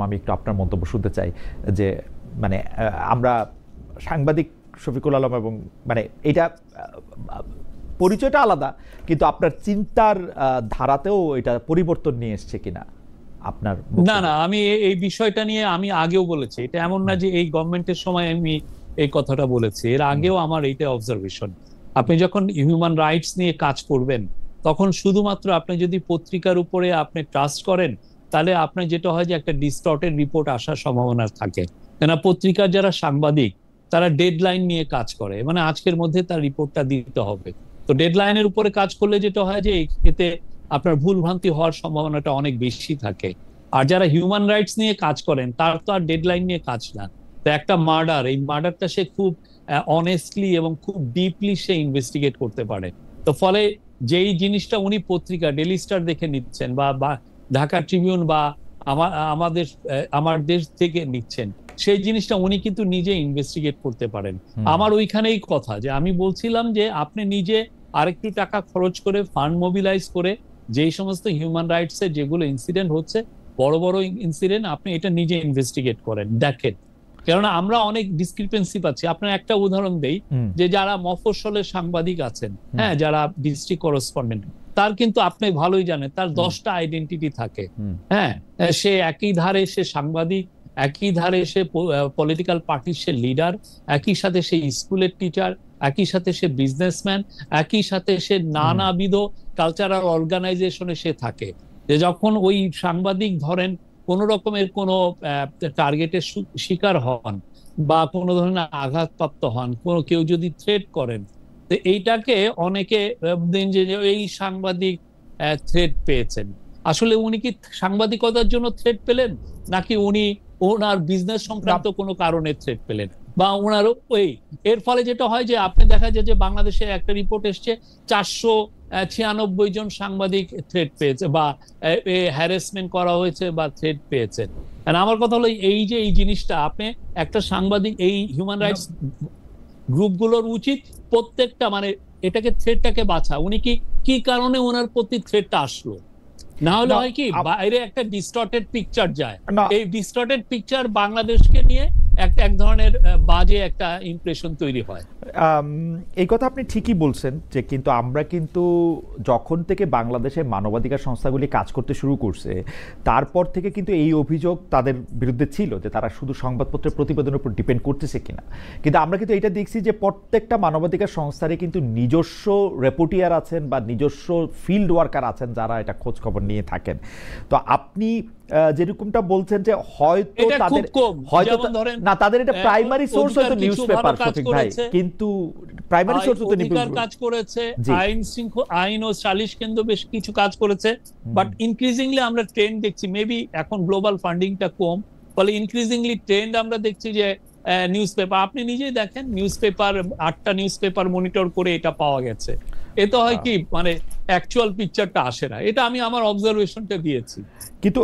আমি একটু আপনার মন্তব্য শুনতে চাই যে মানে আমরা সাংবাদিক শফিকুল আলম এবং মানে এটা পরিচয়টা আলাদা, কিন্তু আপনার চিন্তার ধারাতেও এটা পরিবর্তন নিয়ে এসছে কিনা আপনার? না না, আমি এই বিষয়টা নিয়ে আমি আগেও বলেছি। এটা এমন না যে এই গভর্নমেন্টের সময় আমি এই কথাটা বলেছি, এর আগেও আমার এইটা অবজারভেশন। আপনি যখন হিউম্যান রাইটস নিয়ে কাজ করবেন তখন শুধুমাত্র আপনি যদি পত্রিকার উপরে আপনি ট্রাস্ট করেন তাহলে আপনার যেটা হয় যে একটা ডিস্টর্টেড রিপোর্ট আসার সম্ভাবনা থাকে। কেন, পত্রিকার যারা সাংবাদিক তারা ডেডলাইন নিয়ে কাজ করে, মানে আজকের মধ্যে তার রিপোর্টটা দিতে হবে। তো ডেডলাইনের উপরে কাজ করলে যেটা হয় যে এতে আপনার ভুল ভ্রান্তি হওয়ার সম্ভাবনাটা অনেক বেশি থাকে। আর যারা হিউম্যান রাইটস নিয়ে কাজ করেন তার তো আর ডেডলাইন নিয়ে কাজ না। তো একটা মার্ডার, এই মার্ডারটা সে খুব অনেস্টলি এবং খুব ডিপলি সে ইনভেস্টিগেট করতে পারে। তো ফলে যেই জিনিসটা উনি পত্রিকা ডেইলি স্টার দেখে নিচ্ছেন বা ঢাকা ট্রিবিউন বা আমার দেশ থেকে নিচ্ছেন, সেই জিনিসটা উনি কিন্তু নিজে ইনভেস্টিগেট করতে পারেন। আমার ওইখানেই কথা যে আমি বলছিলাম যে আপনি নিজে আরেকটু টাকা খরচ করে ফান্ড মোবিলাইজ করে যেই সমস্ত হিউম্যান রাইটস এর যেগুলো ইনসিডেন্ট হচ্ছে, বড় বড় ইনসিডেন্ট, আপনি এটা নিজে ইনভেস্টিগেট করেন, দেখেন। কেননা আমরা অনেক ডিসক্রিপেন্সি পাচ্ছি। আপনার একটা উদাহরণ দেই, যে যারা মফস্বলের সাংবাদিক আছেন, হ্যাঁ, যারা ডিস্ট্রিক্ট করেসপন্ডেন্ট, তার কিন্তু আপনি ভালোই জানেন তার 10টা আইডেন্টিটি থাকে। হ্যাঁ, সে একই ধারে সে সাংবাদিক, একই ধারে সে পলিটিক্যাল পার্টির সে লিডার, একই সাথে সে স্কুলের টিচার, একই সাথে সে বিজনেসম্যান, একই সাথে সে নানাবিধ কালচারাল অর্গানাইজেশনে সে থাকে। যে যখন ওই সাংবাদিক ধরেন কোন রকমের কোনো টার্গেটের শিকার হন বা কোনো ধরনের আঘাতপ্রাপ্ত হন, কেউ যদি থ্রেট করেন, তো এইটাকে অনেকে যে এই সাংবাদিক থ্রেট পেয়েছেন। আসলে উনি কি সাংবাদিকতার জন্য থ্রেট পেলেন, নাকি উনি ওনার বিজনেস সংক্রান্ত কোনো কারণে থ্রেট পেলেন, বা ওনার এর ফলে যেটা হয় যে আপনি দেখা যায় যে বাংলাদেশে একটা রিপোর্ট এসছে 496 জন সাংবাদিক থ্রেট পেয়েছে বা হ্যারাসমেন্ট করা হয়েছে বা থ্রেট পেয়েছেন। আমার কথা হলো এই যে এই জিনিসটা আপনি একটা সাংবাদিক, এই হিউম্যান রাইটস গ্রুপগুলোর উচিত প্রত্যেকটা মানে এটাকে থ্রেটটাকে বাছা, উনি কি কারণে ওনার প্রতি থ্রেটটা আসলো। না হলে হয় কি বাইরে একটা ডিস্টর্টেড পিকচার যায়, এই ডিস্টর্টেড পিকচার বাংলাদেশকে নিয়ে এক ধরনের বাজে একটা ইমপ্রেশন তৈরি হয়। এই কথা আপনি ঠিকই বলছেন যে কিন্তু আমরা কিন্তু যখন থেকে বাংলাদেশের মানবাধিকার সংস্থাগুলি কাজ করতে শুরু করছে তারপর থেকে কিন্তু এই অভিযোগ তাদের বিরুদ্ধে ছিল যে তারা শুধু সংবাদপত্রের প্রতিবেদনের উপর ডিপেন্ড করতেছে কিনা। কিন্তু আমরা কিন্তু এটা দেখছি যে প্রত্যেকটা মানবাধিকার সংস্থারই কিন্তু নিজস্ব রেপোর্টিয়ার আছেন বা নিজস্ব ফিল্ড ওয়ার্কার আছেন যারা এটা খোঁজ খবর নিয়ে থাকেন। তো আপনি যেরকমটা বলছেন যে হয়তো তাদের এটা প্রাইমারি সোর্স হয়তো নিউজ পেপার, সঠিক ভাই, কিন্তু প্রাইমারি সোর্স তো কাজ করেছে, আইন ও সালিশ কেন্দ্র বেশ কিছু কাজ করেছে, বাট ইনক্রিজিংলি আমরা ট্রেন্ড দেখছি, মেবি এখন গ্লোবাল ফান্ডিংটা কম, ফলে ইনক্রিজিংলি ট্রেন্ড আমরা দেখছি যে নিউজ পেপার, আপনি নিজেই দেখেন নিউজ পেপার 8টা নিউজ পেপার মনিটর করে এটা পাওয়া গেছে। এতে হয় কি মানে অ্যাকচুয়াল পিকচারটা আসে না, এটা আমি আমার অবজারভেশনটা দিয়েছি। কিন্তু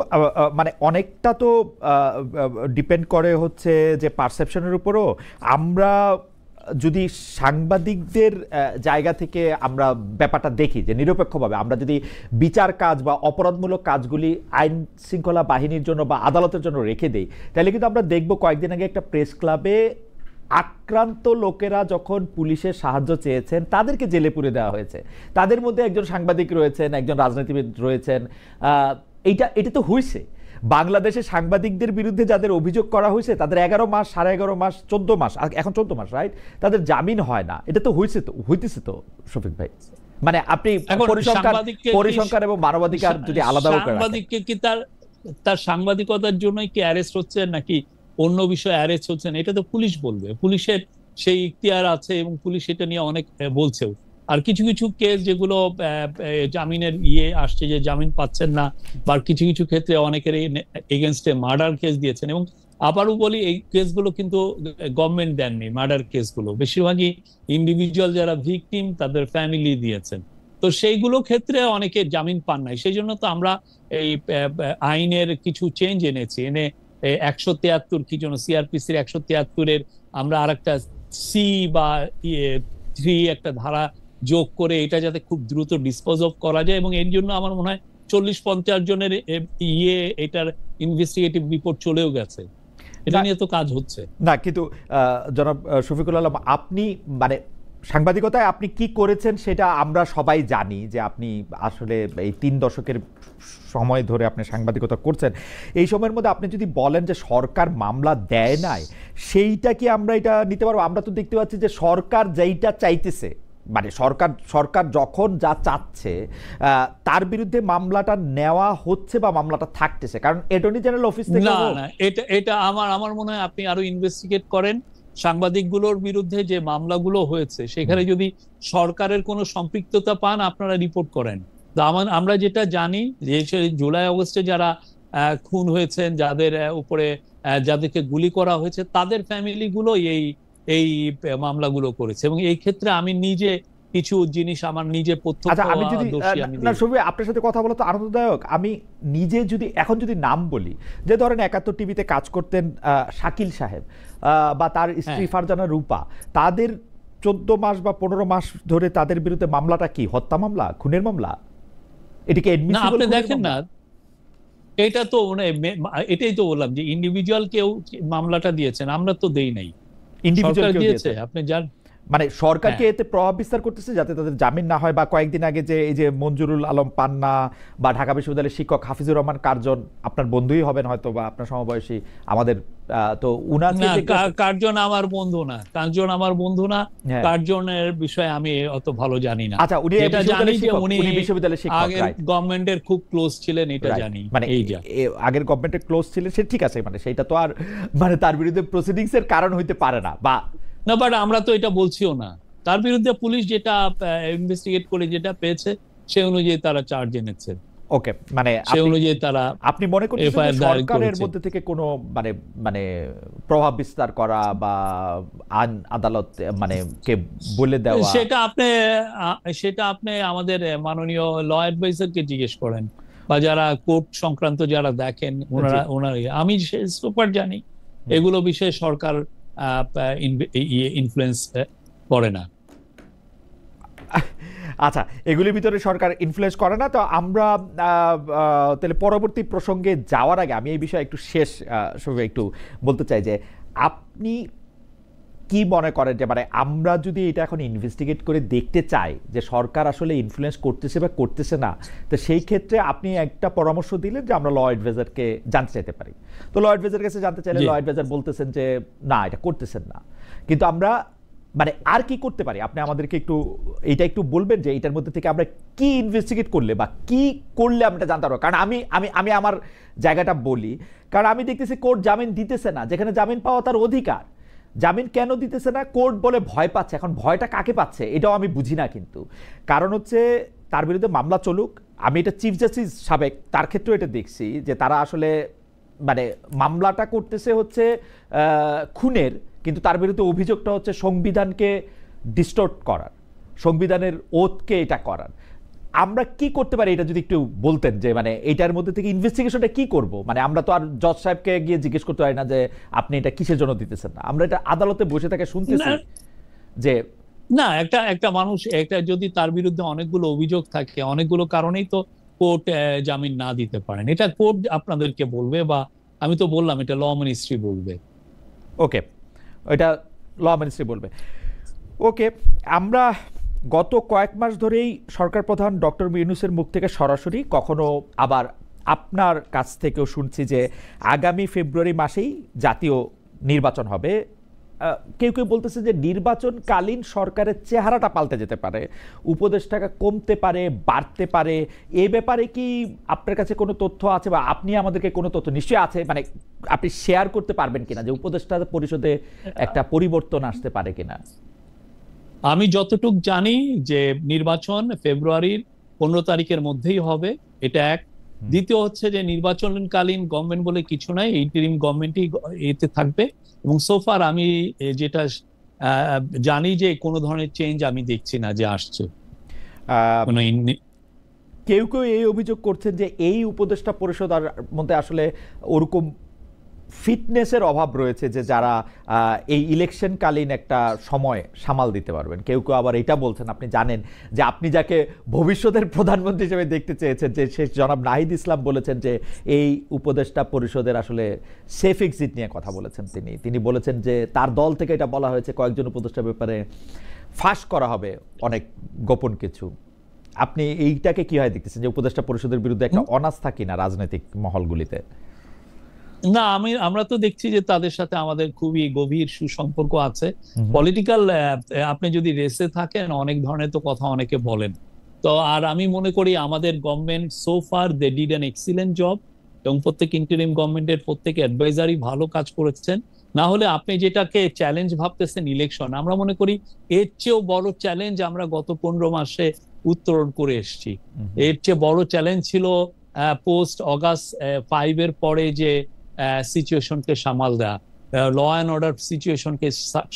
মানে অনেকটা তো ডিপেন্ড করে হচ্ছে যে পারসেপশনের উপরও। আমরা যদি সাংবাদিকদের জায়গা থেকে আমরা ব্যাপারটা দেখি যে নিরপেক্ষভাবে আমরা যদি বিচার কাজ বা অপরাধমূলক কাজগুলি আইন শৃঙ্খলা বাহিনীর জন্য বা আদালতের জন্য রেখে দেই, তাহলে কিন্তু আমরা দেখব কয়েকদিন আগে একটা প্রেস ক্লাবে আক্রান্ত লোকেরা যখন পুলিশের সাহায্য চেয়েছেন তাদেরকে জেলে পুরে দেওয়া হয়েছে। তাদের মধ্যে একজন সাংবাদিক রয়েছেন, একজন রাজনীতিবিদ রয়েছেন। এটা তো হয়েছে বাংলাদেশের সাংবাদিকদের বিরুদ্ধে যাদের অভিযোগ করা হয়েছে তাদের 11 মাস, 11.5 মাস, 14 মাস, এখন 14 মাস, রাইট, তাদের জামিন হয় না। এটা তো হইতেছে তো শফিক ভাই। মানে আপনি পরিসংখ্যান এবং মানবাধিকার যদি আলাদা করেন, সাংবাদিককে কি তার সাংবাদিকতার জন্যই কি অ্যারেস্ট হচ্ছে নাকি অন্য বিষয়ে অ্যারেস্ট হচ্ছেন, এটা তো পুলিশ বলবে। পুলিশের সেই ইখতিয়ার আছে এবং পুলিশ এটা নিয়ে অনেক বলছেও। আর কিছু কিছু কেস যেগুলো জামিনের আসছে যে জামিন পাচ্ছেন না, বা কিছু কিছু ক্ষেত্রে অনেকের এগেনস্টে মার্ডার কেস দিয়েছেন, এবং আবারও বলি এই কেসগুলো কিন্তু গভর্নমেন্ট দেননি। মার্ডার কেসগুলো বেশিরভাগই ইন্ডিভিজুয়াল যারা ভিকটিম তাদের ফ্যামিলি দিয়েছেন। তো সেইগুলো ক্ষেত্রে অনেকে জামিন পান নাই। সেই জন্য তো আমরা এই আইনের কিছু চেঞ্জ এনে 173 কি জন্য সিআরপিসির 173-এর আমরা আরেকটা সি বা 3 একটা ধারা যোগ করে এটা যাতে খুব দ্রুত ডিসপোজ অফ করা যায়, এবং এর জন্য আমার মনে হয় 40-50 জনের এটার ইনভেস্টিগেটিভ রিপোর্ট চলেও গেছে, এটা নিয়ে তো কাজ হচ্ছে না। কিন্তু জনাব শফিকুল আলম, আপনি মানে সাংবাদিকতায় আপনি কি করেছেন সেটা আমরা সবাই জানি, যে আপনি আসলে এই 3 দশকের সময় ধরে আপনি সাংবাদিকতা করছেন। এই সময়ের মধ্যে আপনি যদি বলেন যে সরকার মামলা দেয় নাই, সেইটা কি আমরা এটা নিতে পারবো? আমরা তো দেখতে পাচ্ছি যে সরকার যেইটা চাইতেছে, মানে সরকার যখন যা চাচ্ছে তার বিরুদ্ধে মামলাটা নেওয়া হচ্ছে বা মামলাটা থাকতেছে, কারণ অ্যাটর্নি জেনারেল অফিস থেকে। না, এটা আমার মনে হয় আপনি আরো ইনভেস্টিগেট করেন। সাংবাদিকগুলোর বিরুদ্ধে যে মামলাগুলো হয়েছে সেখানে যদি সরকারের কোনো সম্পৃক্ততা পান আপনারা রিপোর্ট করেন। আমরা যেটা জানি যে জুলাই আগস্টে যারা খুন হয়েছেন, যাদের উপরে যাদেরকে গুলি করা হয়েছে, তাদের ফ্যামিলিগুলো এই মামলাগুলো করেছে। এবং এই ক্ষেত্রে আমি নিজে কিছু জিনিস আমার নিজে আমি যদি না সবই আপনার সাথে কথা বলা তো আনন্দদায়ক। আমি নিজে যদি নাম বলি, যে ধরেন ৭১ টিভিতে কাজ করতেন শাকিল সাহেব বা তার স্ত্রী ফারজানা রূপা, তাদের 14 মাস বা 15 মাস ধরে তাদের বিরুদ্ধে মামলাটা কি হত্যা মামলা, খুনের মামলা? এটিকে আপনি দেখেন না, এটা তো এটাই তো বললাম যে ইন্ডিভিজুয়াল কেউ মামলাটা দিয়েছেন, আমরা তো দেই নাই, ইন্ডিভিজুয়াল কেউ দিয়েছে। আপনি জানেন মানে সরকারকে এতে প্রভাব বিস্তার করতেছে যাতে তাদের জামিন না হয়। বা কয়েকদিন আগে যে এই যে মঞ্জুরুল আলম পান্না বা ঢাকা বিশ্ববিদ্যালয়ের শিক্ষক হাফিজুর রহমান কার্জন, আপনার বন্ধুই হবেন হয়তো বা আপনার সমবয়সী আমাদের, তো কার্জন আমার বন্ধু না, কার্জনের বিষয়ে আমি অত ভালো জানি না। আচ্ছা, উনি বিশ্ববিদ্যালয়ের শিক্ষক, আগের গভর্নমেন্টের খুব ক্লোজ ছিলেন, এটা জানি। মানে আগের গভর্নমেন্টের ক্লোজ ছিলেন, সে ঠিক আছে, মানে সেটা তো আর মানে তার বিরুদ্ধে প্রসিডিংস এর কারণ হইতে পারে না। বাট আমরা তো এটা বলছিও না। তার বিরুদ্ধে পুলিশ যেটা ইনভেস্টিগেট করে যেটা পেয়েছে সে অনুযায়ী তারা চার্জ এনেছে। ওকে, মানে সে অনুযায়ী তারা, আপনি মনে করছেন সরকারের মধ্যে থেকে কোনো মানে প্রভাব বিস্তার করা বা আদালত মানে কে বলে দেওয়া, সেটা আপনি আমাদের মাননীয় ল অ্যাডভাইজারকে জিজ্ঞেস করেন, বা যারা কোর্ট সংক্রান্ত যারা দেখেন ওনারা। আমি সুপার জানি এগুলো বিষয়ে সরকার ইনফ্লুয়েন্স করে না। আচ্ছা, এগুলির ভিতরে সরকার ইনফ্লুয়েন্স করে না। তো আমরা তাহলে পরবর্তী প্রসঙ্গে যাওয়ার আগে আমি এই বিষয়ে একটু একটু বলতে চাই যে আপনি কি মনে করেন যে মানে আমরা যদি এটা এখন ইনভেস্টিগেট করে দেখতে চাই যে সরকার আসলে ইনফ্লুয়েন্স করতেছে বা করতেছে না, তো সেই ক্ষেত্রে আপনি একটা পরামর্শ দিলেন যে আমরা ল অ্যাডভাইজারকে জানতে চাইতে পারি। তো ল অ্যাডভাইজার কাছে জানতে চাইলে ল অ্যাডভাইজার বলতেছেন যে না, এটা করতেছেন না। কিন্তু আমরা মানে আর কি করতে পারি? আপনি আমাদেরকে একটু বলবেন যে এটার মধ্যে থেকে আমরা কি ইনভেস্টিগেট করলে বা কি করলে আমরা জানতে পারবো। কারণ আমি আমার জায়গাটা বলি, কারণ আমি দেখতেছি কোর্ট জামিন দিতেছে না, যেখানে জামিন পাওয়া তার অধিকার। জামিন কেন দিতেছে না? কোর্ট বলে ভয় পাচ্ছে। এখন ভয়টা কাকে পাচ্ছে এটাও আমি বুঝি না, কিন্তু কারণ হচ্ছে তার বিরুদ্ধে মামলা চলুক। আমি এটা চিফ জাস্টিস সাবেক, তার ক্ষেত্রেও এটা দেখছি যে তারা আসলে মানে মামলাটা করতেছে হচ্ছে খুনের, কিন্তু তার বিরুদ্ধে অভিযোগটা হচ্ছে সংবিধানকে ডিস্টর্ট করার, সংবিধানের ওথকে এটা করার। আমরা কি করতে পারি এটা যদি একটু বলতেন, যে মানে এটার মধ্যে থেকে ইনভেস্টিগেশনটা কি করব? মানে আমরা তো আর জজ সাহেবকে গিয়ে জিজ্ঞেস করতে পারি না যে আপনি এটা কিসের জন্য দিতেছেন না। আমরা এটা আদালতে বসে থেকে শুনতেছি যে না, একটা মানুষ একটা যদি তার বিরুদ্ধে অনেকগুলো অভিযোগ থাকে, অনেকগুলো কারণেই তো কোর্ট জামিন না দিতে পারেন। এটা কোর্ট আপনাদেরকে বলবে, বা আমি তো বললাম এটা ল মিনিস্ট্রি বলবে। ওকে, এটা ল মিনিস্ট্রি বলবে। ওকে, আমরা গত কয়েক মাস ধরেই সরকার প্রধান ডক্টর ইউনূসের মুখ থেকে সরাসরি, কখনো আবার আপনার কাছ থেকেও শুনছি যে আগামী ফেব্রুয়ারি মাসেই জাতীয় নির্বাচন হবে। কেউ কেউ বলতেছে যে নির্বাচনকালীন সরকারের চেহারাটা পাল্টে যেতে পারে, উপদেষ্টাটা কমতে পারে, বাড়তে পারে। এ ব্যাপারে কি আপনার কাছে কোনো তথ্য আছে, বা আপনি আমাদেরকে কোনো তথ্য নিশ্চয়ই আছে, মানে আপনি শেয়ার করতে পারবেন কিনা যে উপদেষ্টা পরিষদে একটা পরিবর্তন আসতে পারে কিনা? আমি যতটুক জানি যে নির্বাচন ফেব্রুয়ারির 15 তারিখের মধ্যেই হবে, এটা এক। দ্বিতীয় হচ্ছে যে নির্বাচনকালীন গভর্নমেন্ট বলে কিছু নাই, ইন্টারিম গভর্নমেন্টই এতে থাকবে। এবং সোফার আমি যেটা জানি যে কোনো ধরনের চেঞ্জ আমি দেখছি না যে আসছে। কেউ কেউ এই অভিযোগ করছেন যে এই উপদেষ্টা পরিষদের মধ্যে আসলে ওরকম ফিটনেসের অভাব রয়েছে যে যারা এই ইলেকশনকালীন একটা সময় সামাল দিতে পারবেন। কেউ কেউ আবার এটা বলছেন, আপনি জানেন যে আপনি যাকে ভবিষ্যতের প্রধানমন্ত্রী হিসেবে দেখতে চেয়েছেন, যে শেখ জনাব নাহিদ ইসলাম বলেছেন যে এই উপদেষ্টা পরিষদের আসলে সেফ এক্সিট নিয়ে কথা বলেছেন। তিনি বলেছেন যে তার দল থেকে এটা বলা হয়েছে কয়েকজন উপদেষ্টার ব্যাপারে ফাঁস করা হবে অনেক গোপন কিছু। আপনি এইটাকে কিভাবে দেখতেছেন, যে উপদেষ্টা পরিষদের বিরুদ্ধে একটা অনাস্থা কিনা রাজনৈতিক মহলগুলিতে? না, আমরা তো দেখছি যে তাদের সাথে আমাদের খুবই গভীর সুসম্পর্ক আছে। পলিটিক্যাল আপনি যদি রেসে থাকেন অনেক ধরনের তো কথা অনেকে বলেন। তো আর আমি মনে করি আমাদের government so far they did an excellent job, এবং প্রত্যেক ইন্টারিম গভর্নমেন্টের প্রত্যেক অ্যাডভাইজারই ভালো কাজ করেছেন। না হলে আপনি যেটাকে চ্যালেঞ্জ ভাবতেছেন ইলেকশন, আমরা মনে করি এর চেয়েও বড় চ্যালেঞ্জ আমরা গত 15 মাসে উত্তরণ করে এসেছি। এর চেয়ে বড় চ্যালেঞ্জ ছিল পোস্ট অগাস্ট 5 এর পরে যে সিচুয়েশনকে সামাল দেওয়া, ল অ্যান্ড অর্ডার সিচুয়েশনকে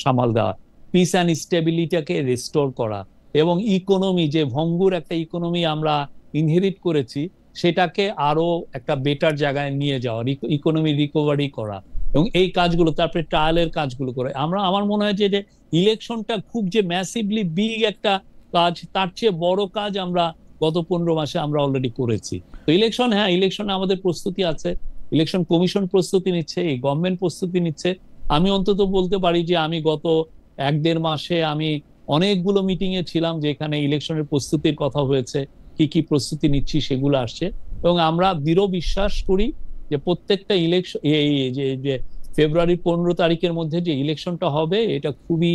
সামাল দেওয়া, পিস অ্যান্ড স্টেবিলিটিকে রিস্টোর করা, এবং ইকোনমি, যে ভঙ্গুর একটা ইকোনমি আমরা ইনহেরিট করেছি সেটাকে আরো একটা বেটার জায়গায় নিয়ে যাওয়া, ইকোনমি রিকভারি করা, এবং এই কাজগুলো, তারপরে ট্রায়ালের কাজগুলো করে আমার মনে হয় যে ইলেকশনটা খুব যে ম্যাসিভলি বিগ একটা কাজ, তার চেয়ে বড় কাজ আমরা গত 15 মাসে আমরা অলরেডি করেছি। তো ইলেকশন, হ্যাঁ, ইলেকশনে আমাদের প্রস্তুতি আছে, ইলেকশন কমিশন প্রস্তুতি নিচ্ছে, এই গভর্নমেন্ট প্রস্তুতি নিচ্ছে। আমি অন্তত বলতে পারি যে আমি গত 1-1.5 মাসে আমি অনেকগুলো মিটিং এ ছিলাম যেখানে ইলেকশনের প্রস্তুতির কথা হয়েছে, কি কি প্রস্তুতি নিচ্ছি সেগুলো আসছে, এবং আমরা দৃঢ় বিশ্বাস করি যে প্রত্যেকটা ইলেকশন, এই যে ফেব্রুয়ারি 15 তারিখের মধ্যে যে ইলেকশনটা হবে এটা খুবই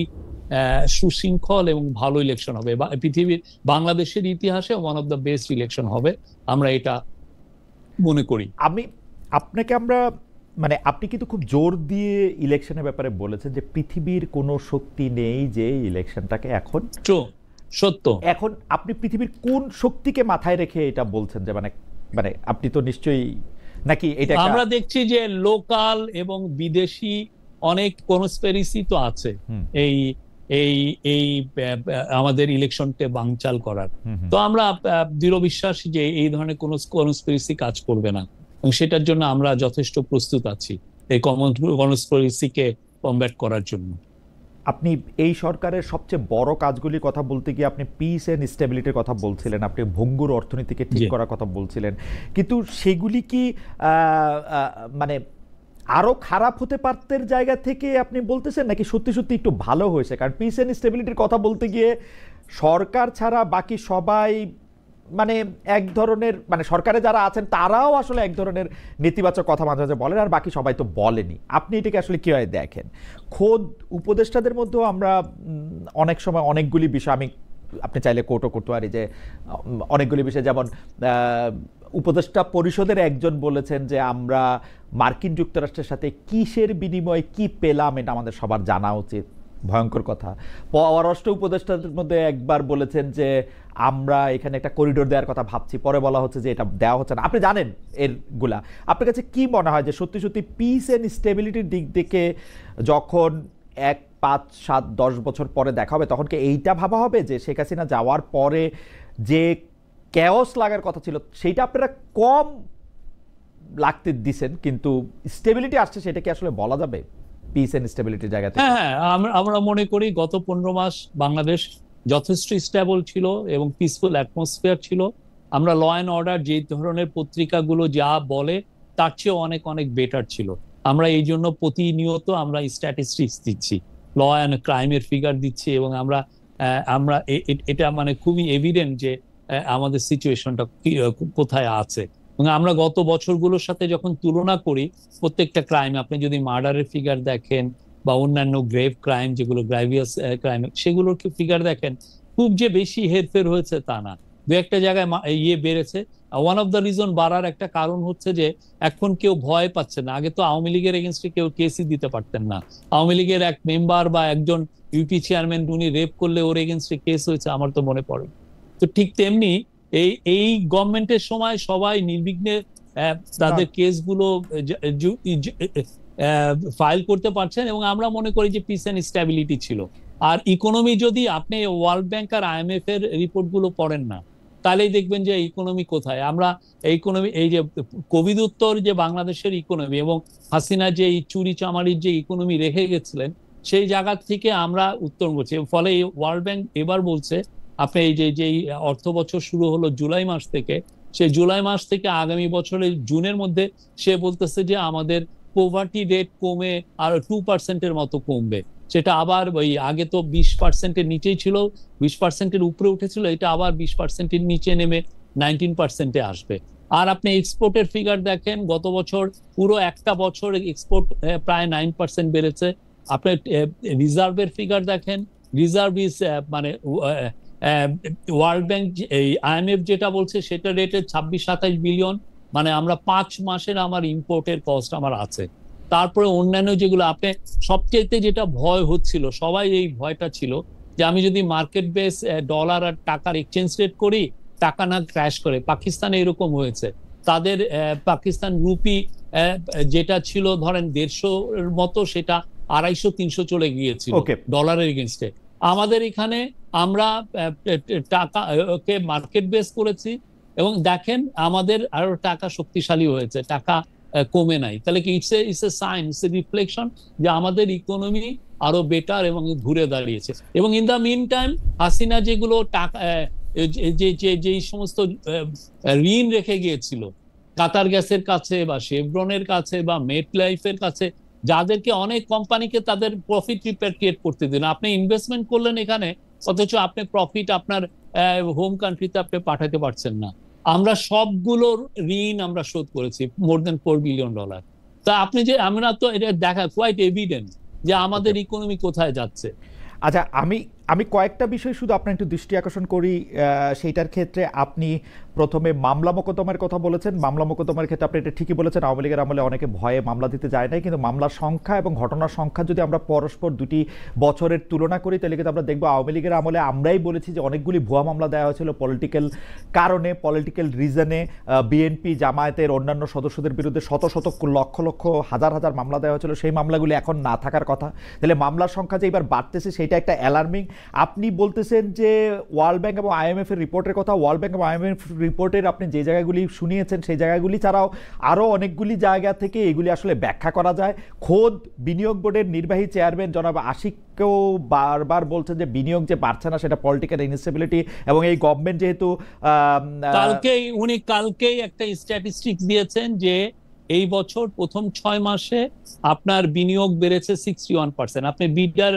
সুশৃঙ্খল এবং ভালো ইলেকশন হবে, পৃথিবীর, বাংলাদেশের ইতিহাসে one of the best election হবে, আমরা এটা মনে করি। আমরা মানে আপনি কিন্তু খুব জোর দিয়ে ইলেকশনের ব্যাপারে বলেছেন যে পৃথিবীর কোনো শক্তি নেই যে ইলেকশনটাকে এখন সত্য। এখন আপনি পৃথিবীর কোন শক্তিকে মাথায় রেখে এটা বলছেন, যে মানে আপনি তো নিশ্চয়ই, নাকি এটা আমরা দেখছি যে লোকাল এবং বিদেশি অনেক কনস্পিরেসি তো আছে এই এই এই আমাদের ইলেকশনকে বানচাল করার। তো আমরা দৃঢ় বিশ্বাসী যে এই ধরনের কোন কনস্পিরেসি কাজ করবে না, এবং সেটার জন্য আমরা যথেষ্ট প্রস্তুত আছি এই কনস্পিরেসিকে কমব্যাট করার জন্য। আপনি এই সরকারের সবচেয়ে বড় কাজগুলির কথা বলতে গিয়ে আপনি পিস এন্ড স্টেবিলিটির কথা বলছিলেন, আপনি ভঙ্গুর অর্থনীতিকে ঠিক করার কথা বলছিলেন, কিন্তু সেগুলি কি মানে আরো খারাপ হতে পারতের জায়গা থেকে আপনি বলতেছেন, নাকি সত্যি সত্যি একটু ভালো হয়েছে? কারণ পিস এন্ড স্টেবিলিটির কথা বলতে গিয়ে সরকার ছাড়া বাকি সবাই মানে এক ধরনের, মানে সরকারে যারা আছেন তারাও আসলে এক ধরনের নেতিবাচক কথা মাঝে মাঝে বলেন, আর বাকি সবাই তো বলেনি। আপনি এটাকে আসলে কিভাবে দেখেন? খোদ উপদেষ্টাদের মধ্যেও আমরা অনেক সময় অনেকগুলি বিষয়, আপনি চাইলে কোটও করতে পারি যে অনেকগুলি বিষয়, যেমন উপদেষ্টা পরিষদের একজন বলেছেন যে আমরা মার্কিন যুক্তরাষ্ট্রের সাথে কিসের বিনিময়ে কি পেলাম এটা আমাদের সবার জানা উচিত। ভয়ঙ্কর কথা। পররাষ্ট্র উপদেষ্টাদের মধ্যে একবার বলেছেন যে আমরা এখানে একটা করিডোর দেওয়ার কথা ভাবছি, পরে বলা হচ্ছে যে এটা দেওয়া হচ্ছে না। আপনি জানেন এরগুলা। আপনার কাছে কি মনে হয় যে সত্যি সত্যি পিস এন্ড স্টেবিলিটির দিক থেকে যখন 1, 5, 7, 10 বছর পরে দেখা হবে, তখন কি এইটা ভাবা হবে যে শেখ হাসিনা যাওয়ার পরে যে ক্যাওস লাগার কথা ছিল সেইটা আপনারা কম লাগতে দিছেন, কিন্তু স্টেবিলিটি আসছে, সেটা কি আসলে বলা যাবে পিস এন্ড স্টেবিলিটির জায়গা থেকে? হ্যাঁ, আমরা মনে করি গত 15 মাস বাংলাদেশ যথেষ্ট স্টেবল ছিল এবং পিসফুল অ্যাটমসফিয়ার ছিল। আমরা ল অ্যান্ড অর্ডার যে ধরনের পত্রিকাগুলো যা বলে তার চেয়ে অনেক অনেক বেটার ছিল। আমরা এই জন্য প্রতিনিয়ত আমরা স্ট্যাটিস্টিক্স দিচ্ছি, ল অ্যান্ড ক্রাইমের ফিগার দিচ্ছি, এবং আমরা এটা মানে খুবই এভিডেন্ট যে আমাদের সিচুয়েশনটা কোথায় আছে। এবং আমরা গত বছরগুলোর সাথে যখন তুলনা করি, প্রত্যেকটা ক্রাইম, আপনি যদি মার্ডারের ফিগার দেখেন বা অন্যান্য গ্রেভ ক্রাইম, যেগুলো গ্রাভিয়াস ক্রাইম, সেগুলোর ফিগার দেখেন, খুব যে বেশি হেরফের হয়েছে তা না, দু একটা জায়গায় বেড়েছে। ওয়ান অফ দ্য রিজন বাড়ার একটা কারণ হচ্ছে যে এখন কেউ ভয় পাচ্ছে না। আগে তো আওয়ামী লীগের এগেনস্টে কেউ কেসই দিতে পারতেন না। আওয়ামী লীগের এক মেম্বার বা একজন ইউপি চেয়ারম্যান উনি রেপ করলে ওর এগেনস্টে কেস হয়েছে, আমার তো মনে পড়ে। তো ঠিক তেমনি এই গভর্নমেন্টের সময় সবাই নির্বিঘ্নে তাদের কেসগুলো ফাইল করতে পারছেন, এবং আমরা মনে করি যে পিস এন্ড স্ট্যাবিলিটি ছিল। আর ইকোনমি, যদি আপনি ওয়ার্ল্ড ব্যাংক আর IMF এর রিপোর্ট গুলো পড়েন না, তাহলেই দেখবেন যে ইকোনমি কোথায়। আমরা ইকোনমি, এই যে কোভিড উত্তর যে বাংলাদেশের ইকোনমি এবং হাসিনা যে এই চুরি চামারির যে ইকোনমি রেখে গেছিলেন, সেই জায়গা থেকে আমরা উত্তরণ করছি। ফলে ওয়ার্ল্ড ব্যাংক এবার বলছে, আপনি এই যে অর্থ বছর শুরু হলো জুলাই মাস থেকে, সেই জুলাই মাস থেকে আগামী বছরের জুনের মধ্যে সে বলতেছে যে আমাদের পোভার্টি রেট কমে আর 2%-এর মতো কমবে। সেটা আবার ওই আগে তো 20%-এর নিচেই ছিল, 20%-এর উপরে উঠেছিল, এটা আবার 20%-এর নিচে নেমে 19%-এ আসবে। আর আপনি এক্সপোর্টের ফিগার দেখেন, গত বছর পুরো একটা বছর এক্সপোর্ট প্রায় 9% বেড়েছে। আপনি রিজার্ভের ফিগার দেখেন, রিজার্ভ ইজ মানে ওয়ার্ল্ড ব্যাংক, এই IMF যেটা বলছে সেটা রেটে 26-27 বিলিয়ন, মানে আমরা 5 মাসের আমার ইম্পোর্টের কস্ট আমার আছে। তারপরে অন্যান্য যেগুলো আপনি সবচেয়ে যেটা ভয় হচ্ছিল, সবাই এই ভয়টা ছিল যে আমি যদি মার্কেট বেস ডলার আর টাকার এক্সচেঞ্জ রেট করি, টাকা না ক্র্যাশ করে। পাকিস্তানে এরকম হয়েছে, তাদের পাকিস্তান রুপি যেটা ছিল ধরেন 150-এর মতো, সেটা 250-300 চলে গিয়েছিল ডলারের এগেনস্টে। আমাদের এখানে আমরা টাকাকে মার্কেট বেস করেছি এবং দেখেন আমাদের আরো টাকা শক্তিশালী হয়েছে, টাকা কমে নাই। তাহলে কি it's a sign, it's a reflection যে আমাদের ইকোনমি আরো বেটার এবং ঘুরে দাঁড়িয়েছে। এবং in the meantime Hasina যেগুলো টাকা যে সমস্ত ঋণ রেখে গিয়েছিল কাতার গ্যাসের কাছে বা শেভরনের কাছে বা মেট লাইফের কাছে, যাদেরকে অনেক কোম্পানিকে তাদের প্রফিট রিপ্যাট্রিয়েট করতে দিন, আপনি ইনভেস্টমেন্ট করলেন এখানে, অথচ আপনি প্রফিট আপনার হোম কান্ট্রিতে আপনি পাঠাতে পারছেন না। আমরা সবগুলোর ঋণ আমরা শোধ করেছি, মোর দেন $4 বিলিয়ন। তা আপনি যে, আমরা তো এটা দেখা কোয়াইট এভিডেন্ট যে আমাদের ইকোনমি কোথায় যাচ্ছে। আচ্ছা, আমি কয়েকটা বিষয় শুধু আপনার একটু দৃষ্টি আকর্ষণ করি সেইটার ক্ষেত্রে। আপনি প্রথমে মামলা মোকদ্দমার কথা বলেছেন। মামলা মোকদ্দমার ক্ষেত্রে আপনি এটা ঠিকই বলেছেন, আওয়ামী লীগের আমলে অনেকে ভয়ে মামলা দিতে যায় নাই, কিন্তু মামলার সংখ্যা এবং ঘটনার সংখ্যা যদি আমরা পরস্পর দুটি বছরের তুলনা করি, তাহলে কিন্তু আমরা দেখবো আওয়ামী লীগের আমলে আমরাই বলেছি যে অনেকগুলি ভুয়া মামলা দেওয়া হয়েছিল পলিটিক্যাল কারণে, পলিটিক্যাল রিজনে। বিএনপি জামায়াতের অন্যান্য সদস্যদের বিরুদ্ধে শত শত লক্ষ লক্ষ হাজার হাজার মামলা দেওয়া হয়েছিল, সেই মামলাগুলি এখন না থাকার কথা। তাহলে মামলার সংখ্যা যে এবার বাড়তেছে সেটা একটা অ্যালার্মিং। আপনি বলতেছেন যে ওয়ার্ল্ড ব্যাংক এবং IMF এর রিপোর্টের কথা, ওয়ার্ল্ড ব্যাংক এবং IMF রিপোর্টের আপনি যে জায়গাগুলি শুনিয়েছেন সেই জায়গাগুলি ছাড়াও আরও অনেকগুলি জায়গা থেকে এগুলি আসলে ব্যাখ্যা করা যায়। খোদ বিনিয়োগ বোর্ডের নির্বাহী চেয়ারম্যান জনাব আশিককেও বারবার বলছেন যে বিনিয়োগ যে বাড়ছে না সেটা পলিটিক্যাল ইনস্টেবিলিটি, এবং এই গভর্নমেন্ট যেহেতু কালকেই একটা স্ট্যাটিস্টিক্স দিয়েছেন যে এই বছর প্রথম 6 মাসে আপনার বিনিয়োগ বেড়েছে 61%। আপনি বিডার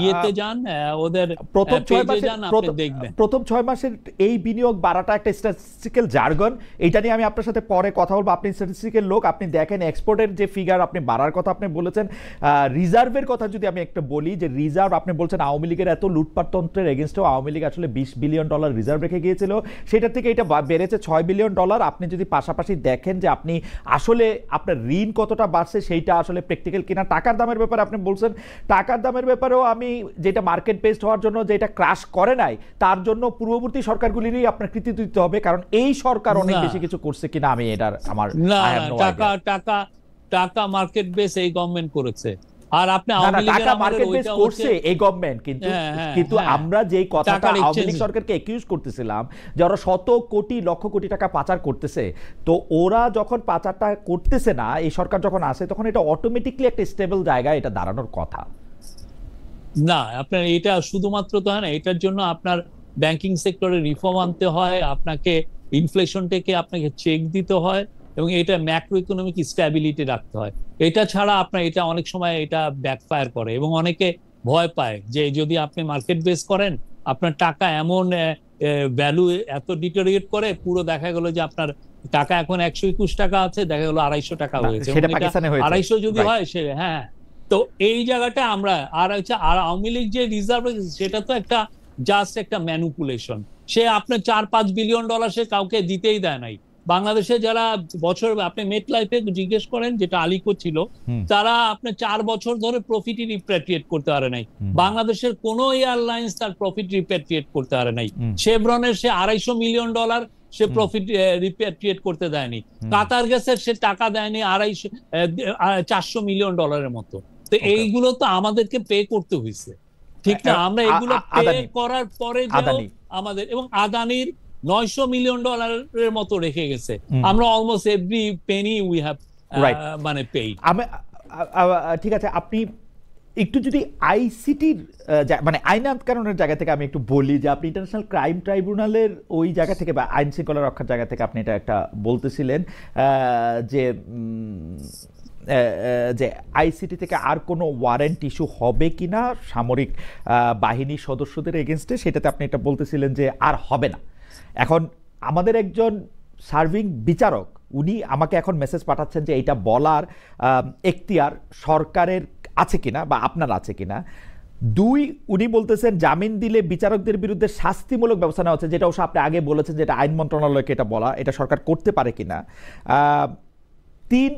ইয়েতে যান, ওদের প্রথম 6 মাসের এই বিনিয়োগ বাড়াটা একটা স্ট্যাটিস্টিক্যাল জার্গন। এইটা নিয়ে আমি আপনার সাথে পরে কথা বলবো। আপনি স্ট্যাটিস্টিক্যাল লোক, আপনি দেখেন এক্সপোর্টের যে ফিগার আপনি বাড়ার কথা আপনি বলেছেন। রিজার্ভের কথা যদি আমি একটা বলি, যে রিজার্ভ আপনি বলছেন আওয়ামী লীগের এত লুটপাটতন্ত্রের এগেনস্টেও আওয়ামী লীগ আসলে $20 বিলিয়ন রিজার্ভ রেখে গিয়েছিল, সেটার থেকে এটা বেড়েছে $6 বিলিয়ন। আপনি যদি পাশাপাশি দেখেন যে আপনি আসলে আপনার ঋণ কতটা বাড়ছে সেইটা আসলে প্র্যাকটিক্যাল কিনা। টাকার দামের ব্যাপারে আপনি বলছেন, টাকার দামের ব্যাপারে আমি যেটা মার্কেট বেসড হওয়ার জন্য যেটা ক্রাশ করে নাই, তার জন্য পূর্ববর্তী সরকারগুলিরই আপনার কৃতিত্ব দিতে হবে, কারণ এই সরকার অনেক বেশি কিছু করছে কিনা আমি এটার আমার টাকা মার্কেট বেস এই গভর্নমেন্ট করেছে। আর আপনি টাকা মার্কেট বেস করছে এই গভর্নমেন্ট, কিন্তু আমরা যেই কথাটা আওয়ামী লীগ সরকারকে একিউজ করতেছিলাম যে ওরা শত কোটি লক্ষ কোটি টাকা পাচার করতেছে, তো ওরা যখন পাচারটা করতেছে না, এই সরকার যখন আসে তখন এটা অটোমেটিকলি একটা স্টেবল জায়গায় এটা দাঁড়ানোর কথা না। আপনার এটা শুধুমাত্র তো হয় না, এটার জন্য আপনার ব্যাংকিং সেক্টরে রিফর্ম আনতে হয়, আপনাকে ইনফ্লেশনটাকে আপনাকে চেক দিতে হয়, এবং এটা ম্যাক্রো ইকোনমিক স্ট্যাবিলিটি রাখতে হয়। এটা ছাড়া আপনার এটা অনেক সময় এটা ব্যাকফায়ার করে, এবং অনেকে ভয় পায় যে যদি আপনি মার্কেট বেস করেন আপনার টাকা এমন ভ্যালু এত ডিটোরিয়েট করে, পুরো দেখা গেল যে আপনার টাকা এখন 121 টাকা আছে, দেখা গেল 250 টাকা হয়েছে। 250 যদি হয় সে, হ্যাঁ। তো এই জায়গাটা আমরা আর আওয়ামী লীগ যে রিজার্ভ সেটা তো একটা জাস্ট একটা ম্যানিপুলেশন। সে আপনার $4-5 বিলিয়ন সে কাউকে দিতেই দেয় নাই। বাংলাদেশে যারা বছর, আপনি মেট লাইফে জিজ্ঞেস করেন, যেটা আলিকো ছিল, তারা আপনার 4 বছর ধরে প্রফিট রিপ্যাট্রিয়েট করতে পারে নাই। বাংলাদেশের কোন এয়ারলাইন্স তার প্রফিট রিপ্যাট্রিয়েট করতে পারে নাই। শেভরনের সে $250 মিলিয়ন সে প্রফিট রিপ্যাট্রিয়েট করতে দেয়নি। কাতার গ্যাসের সে টাকা দেয়নি 400 মিলিয়ন ডলারের মতো। তো এইগুলো তো আমাদেরকে পে করতে হয়েছে, ঠিক না? আমরা এগুলো পে করার পরে আমাদের, এবং আদানির $900 মিলিয়ন মতো রেখে গেছে। আমরা almost every Penney we have মানে পেইড। ঠিক আছে, আপনি একটু যদি আইসিটির মানে আইনানুষ্ঠানিক জায়গা থেকে আমি একটু বলি যে আপনি ইন্টারন্যাশনাল ক্রাইম ট্রাইব্যুনালের ওই জায়গা থেকে বা আইন শৃঙ্খলা রক্ষার জায়গা থেকে আপনি এটা একটা বলতেছিলেন যে যে আইসিটি থেকে আর কোনো ওয়ারেন্ট ইস্যু হবে কিনা সামরিক বাহিনীর সদস্যদের এগেনস্টে, সেটাতে আপনি এটা বলতেছিলেন যে আর হবে না। এখন আমাদের একজন সার্ভিং বিচারক উনি আমাকে এখন মেসেজ পাঠাচ্ছেন যে এটা বলার এখতিয়ার সরকারের আছে কিনা বা আপনার আছে কিনা। দুই, উনি বলতেছেন জামিন দিলে বিচারকদের বিরুদ্ধে শাস্তিমূলক ব্যবস্থা নেওয়া হচ্ছে, যেটা অবশ্য আপনি আগে বলেছেন যেটা আইন মন্ত্রণালয়কে এটা বলা, এটা সরকার করতে পারে কিনা। তিন,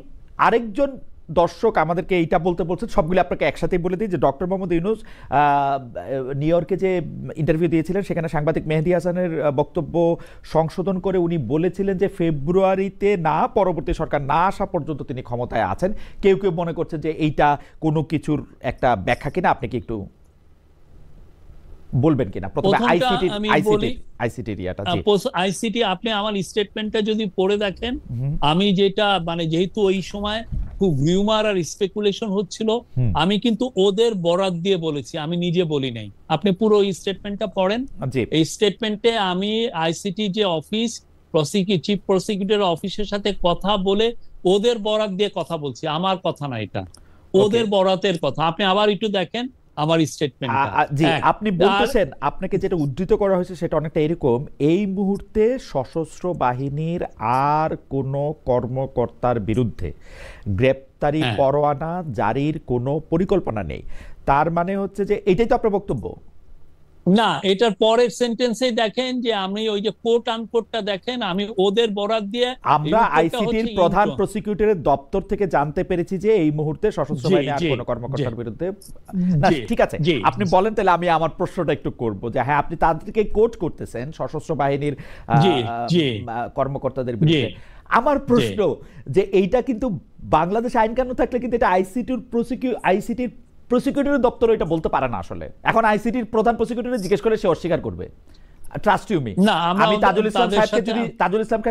আরেকজন দর্শক আমাদেরকে এইটা বলতে বলছেন, সবগুলো আপনাকে একসাথেই বলে দিই যে ডক্টর মোহাম্মদ ইউনূস নিউ ইয়র্কে যে ইন্টারভিউ দিয়েছিলেন সেখানে সাংবাদিক মেহেদী হাসানের বক্তব্য সংশোধন করে উনি বলেছিলেন যে ফেব্রুয়ারিতে না, পরবর্তী সরকার না আসা পর্যন্ত তিনি ক্ষমতায় আছেন। কেউ কেউ মনে করছেন যে এইটা কোনো কিছুর একটা ব্যাখ্যা কিনা, আপনি কি একটু বলবেন কিনা? প্রথমে আইসিটি আপনি আমার স্টেটমেন্টটা যদি পড়ে দেখেন, আমি যেটা মানে যেহেতু ওই সময় খুব রিউমার আর স্পেকুলেশন হচ্ছিল, আমি কিন্তু ওদের বরাত দিয়ে বলেছি, আমি নিজে বলি নাই। আপনি পুরো ওই স্টেটমেন্টটা পড়েন। এই স্টেটমেন্টে আমি আইসিটি যে অফিস চিফ প্রসিকিউটর অফিসের সাথে কথা বলে ওদের বরাত দিয়ে কথা বলছি, আমার কথা না, এটা ওদের বরাতের কথা। আপনি আবার একটু দেখেন আমার স্টেটমেন্টটা। জি, আপনি বলতেছেন, আপনাকে যেটা উদ্ধৃত করা হয়েছে সেটা অনেকটা এরকম: এই মুহূর্তে সশস্ত্র বাহিনীর আর কোনো কর্মকর্তার বিরুদ্ধে গ্রেপ্তারি পরোয়ানা জারির কোনো পরিকল্পনা নেই। তার মানে হচ্ছে যে এটাই তো আপনার বক্তব্য না? এটার পরের সেন্টেন্সে দেখেন যে আমি ওই যে কোট আনকোটটা দেখেন, আমি ওদের বরাত দিয়ে, আমরা আইসিটির প্রধান প্রসিকিউটরের দপ্তর থেকে জানতে পেরেছি যে এই মুহূর্তে সশস্ত্র বাহিনী আর কোনো কর্মকর্তার বিরুদ্ধে। ঠিক আছে, আপনি বলেন তাহলে আমি আমার প্রশ্নটা একটু করব যে হ্যাঁ, আপনি তাদেরকে কোট করতেছেন সশস্ত্র বাহিনীর কর্মকর্তাদের বিরুদ্ধে। আমার প্রশ্ন যে এইটা কিন্তু বাংলাদেশে আইন কানুন থাকলে কিন্তু এটা আইসিটির প্রসিকিউটরের দপ্তর এটা বলতে পারে না আসলে। এখন আইসিটির প্রধান প্রসিকিউটর জিজ্ঞেস করে সে অস্বীকার করবে। Trust you me. আমি তাজুল ইসলাম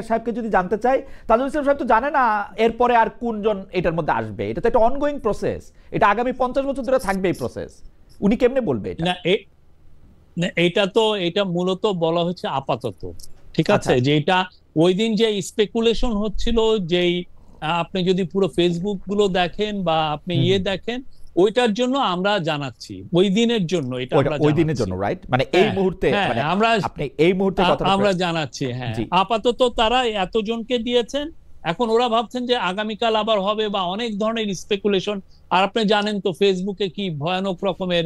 সাহেবকে যদি জানতে চাই, তাজুল ইসলাম সাহেব তো জানে না এরপরে আর কোনজন এটার মধ্যে আসবে। এটা তো একটা অনগোয়িং প্রসেস, এটা আগামী 50 বছর ধরে থাকবে এই প্রসেস। উনি কেমনে বলবে এটা? এটা মূলত বলা হচ্ছে আপাতত, ঠিক আছে? যে এটা ওই দিন যে স্পেকুলেশন হচ্ছিল, যেই আপনি যদি পুরো ফেসবুক গুলো দেখেন বা আপনি দেখেন, ওইটার জন্য আমরা জানাচ্ছি, ওই দিনের জন্য, এটা ওই দিনের জন্য, রাইট? মানে এই মুহূর্তে আমরা আপনি এই মুহূর্তে কথা আমরা জানাচ্ছি। হ্যাঁ, আপাতত তারা এতজনকে দিয়েছেন। এখন ওরা ভাবছেন যে আগামীকাল আবার হবে বা অনেক ধরনের স্পেকুলেশন। আর আপনি জানেন তো ফেসবুকে কি ভয়ানক রকমের